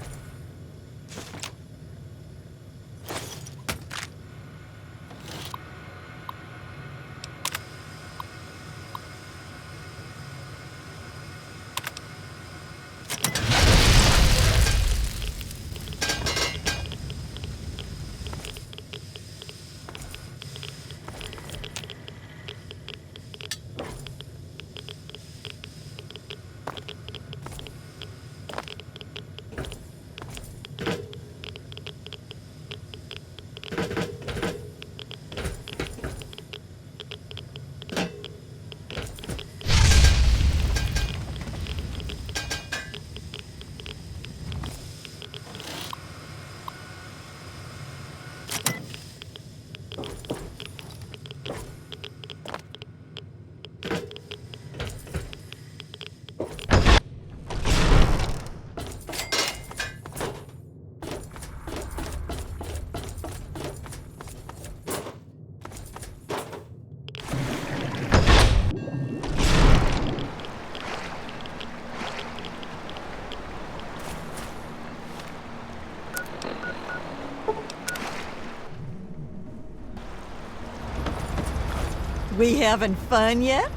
We having fun yet?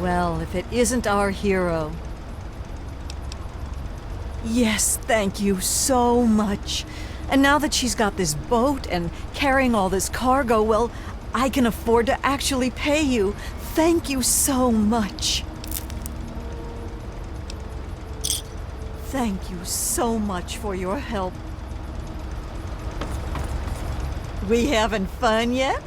Well, if it isn't our hero. Yes, thank you so much. And now that she's got this boat and carrying all this cargo, well, I can afford to actually pay you. Thank you so much. Thank you so much for your help. We having fun yet?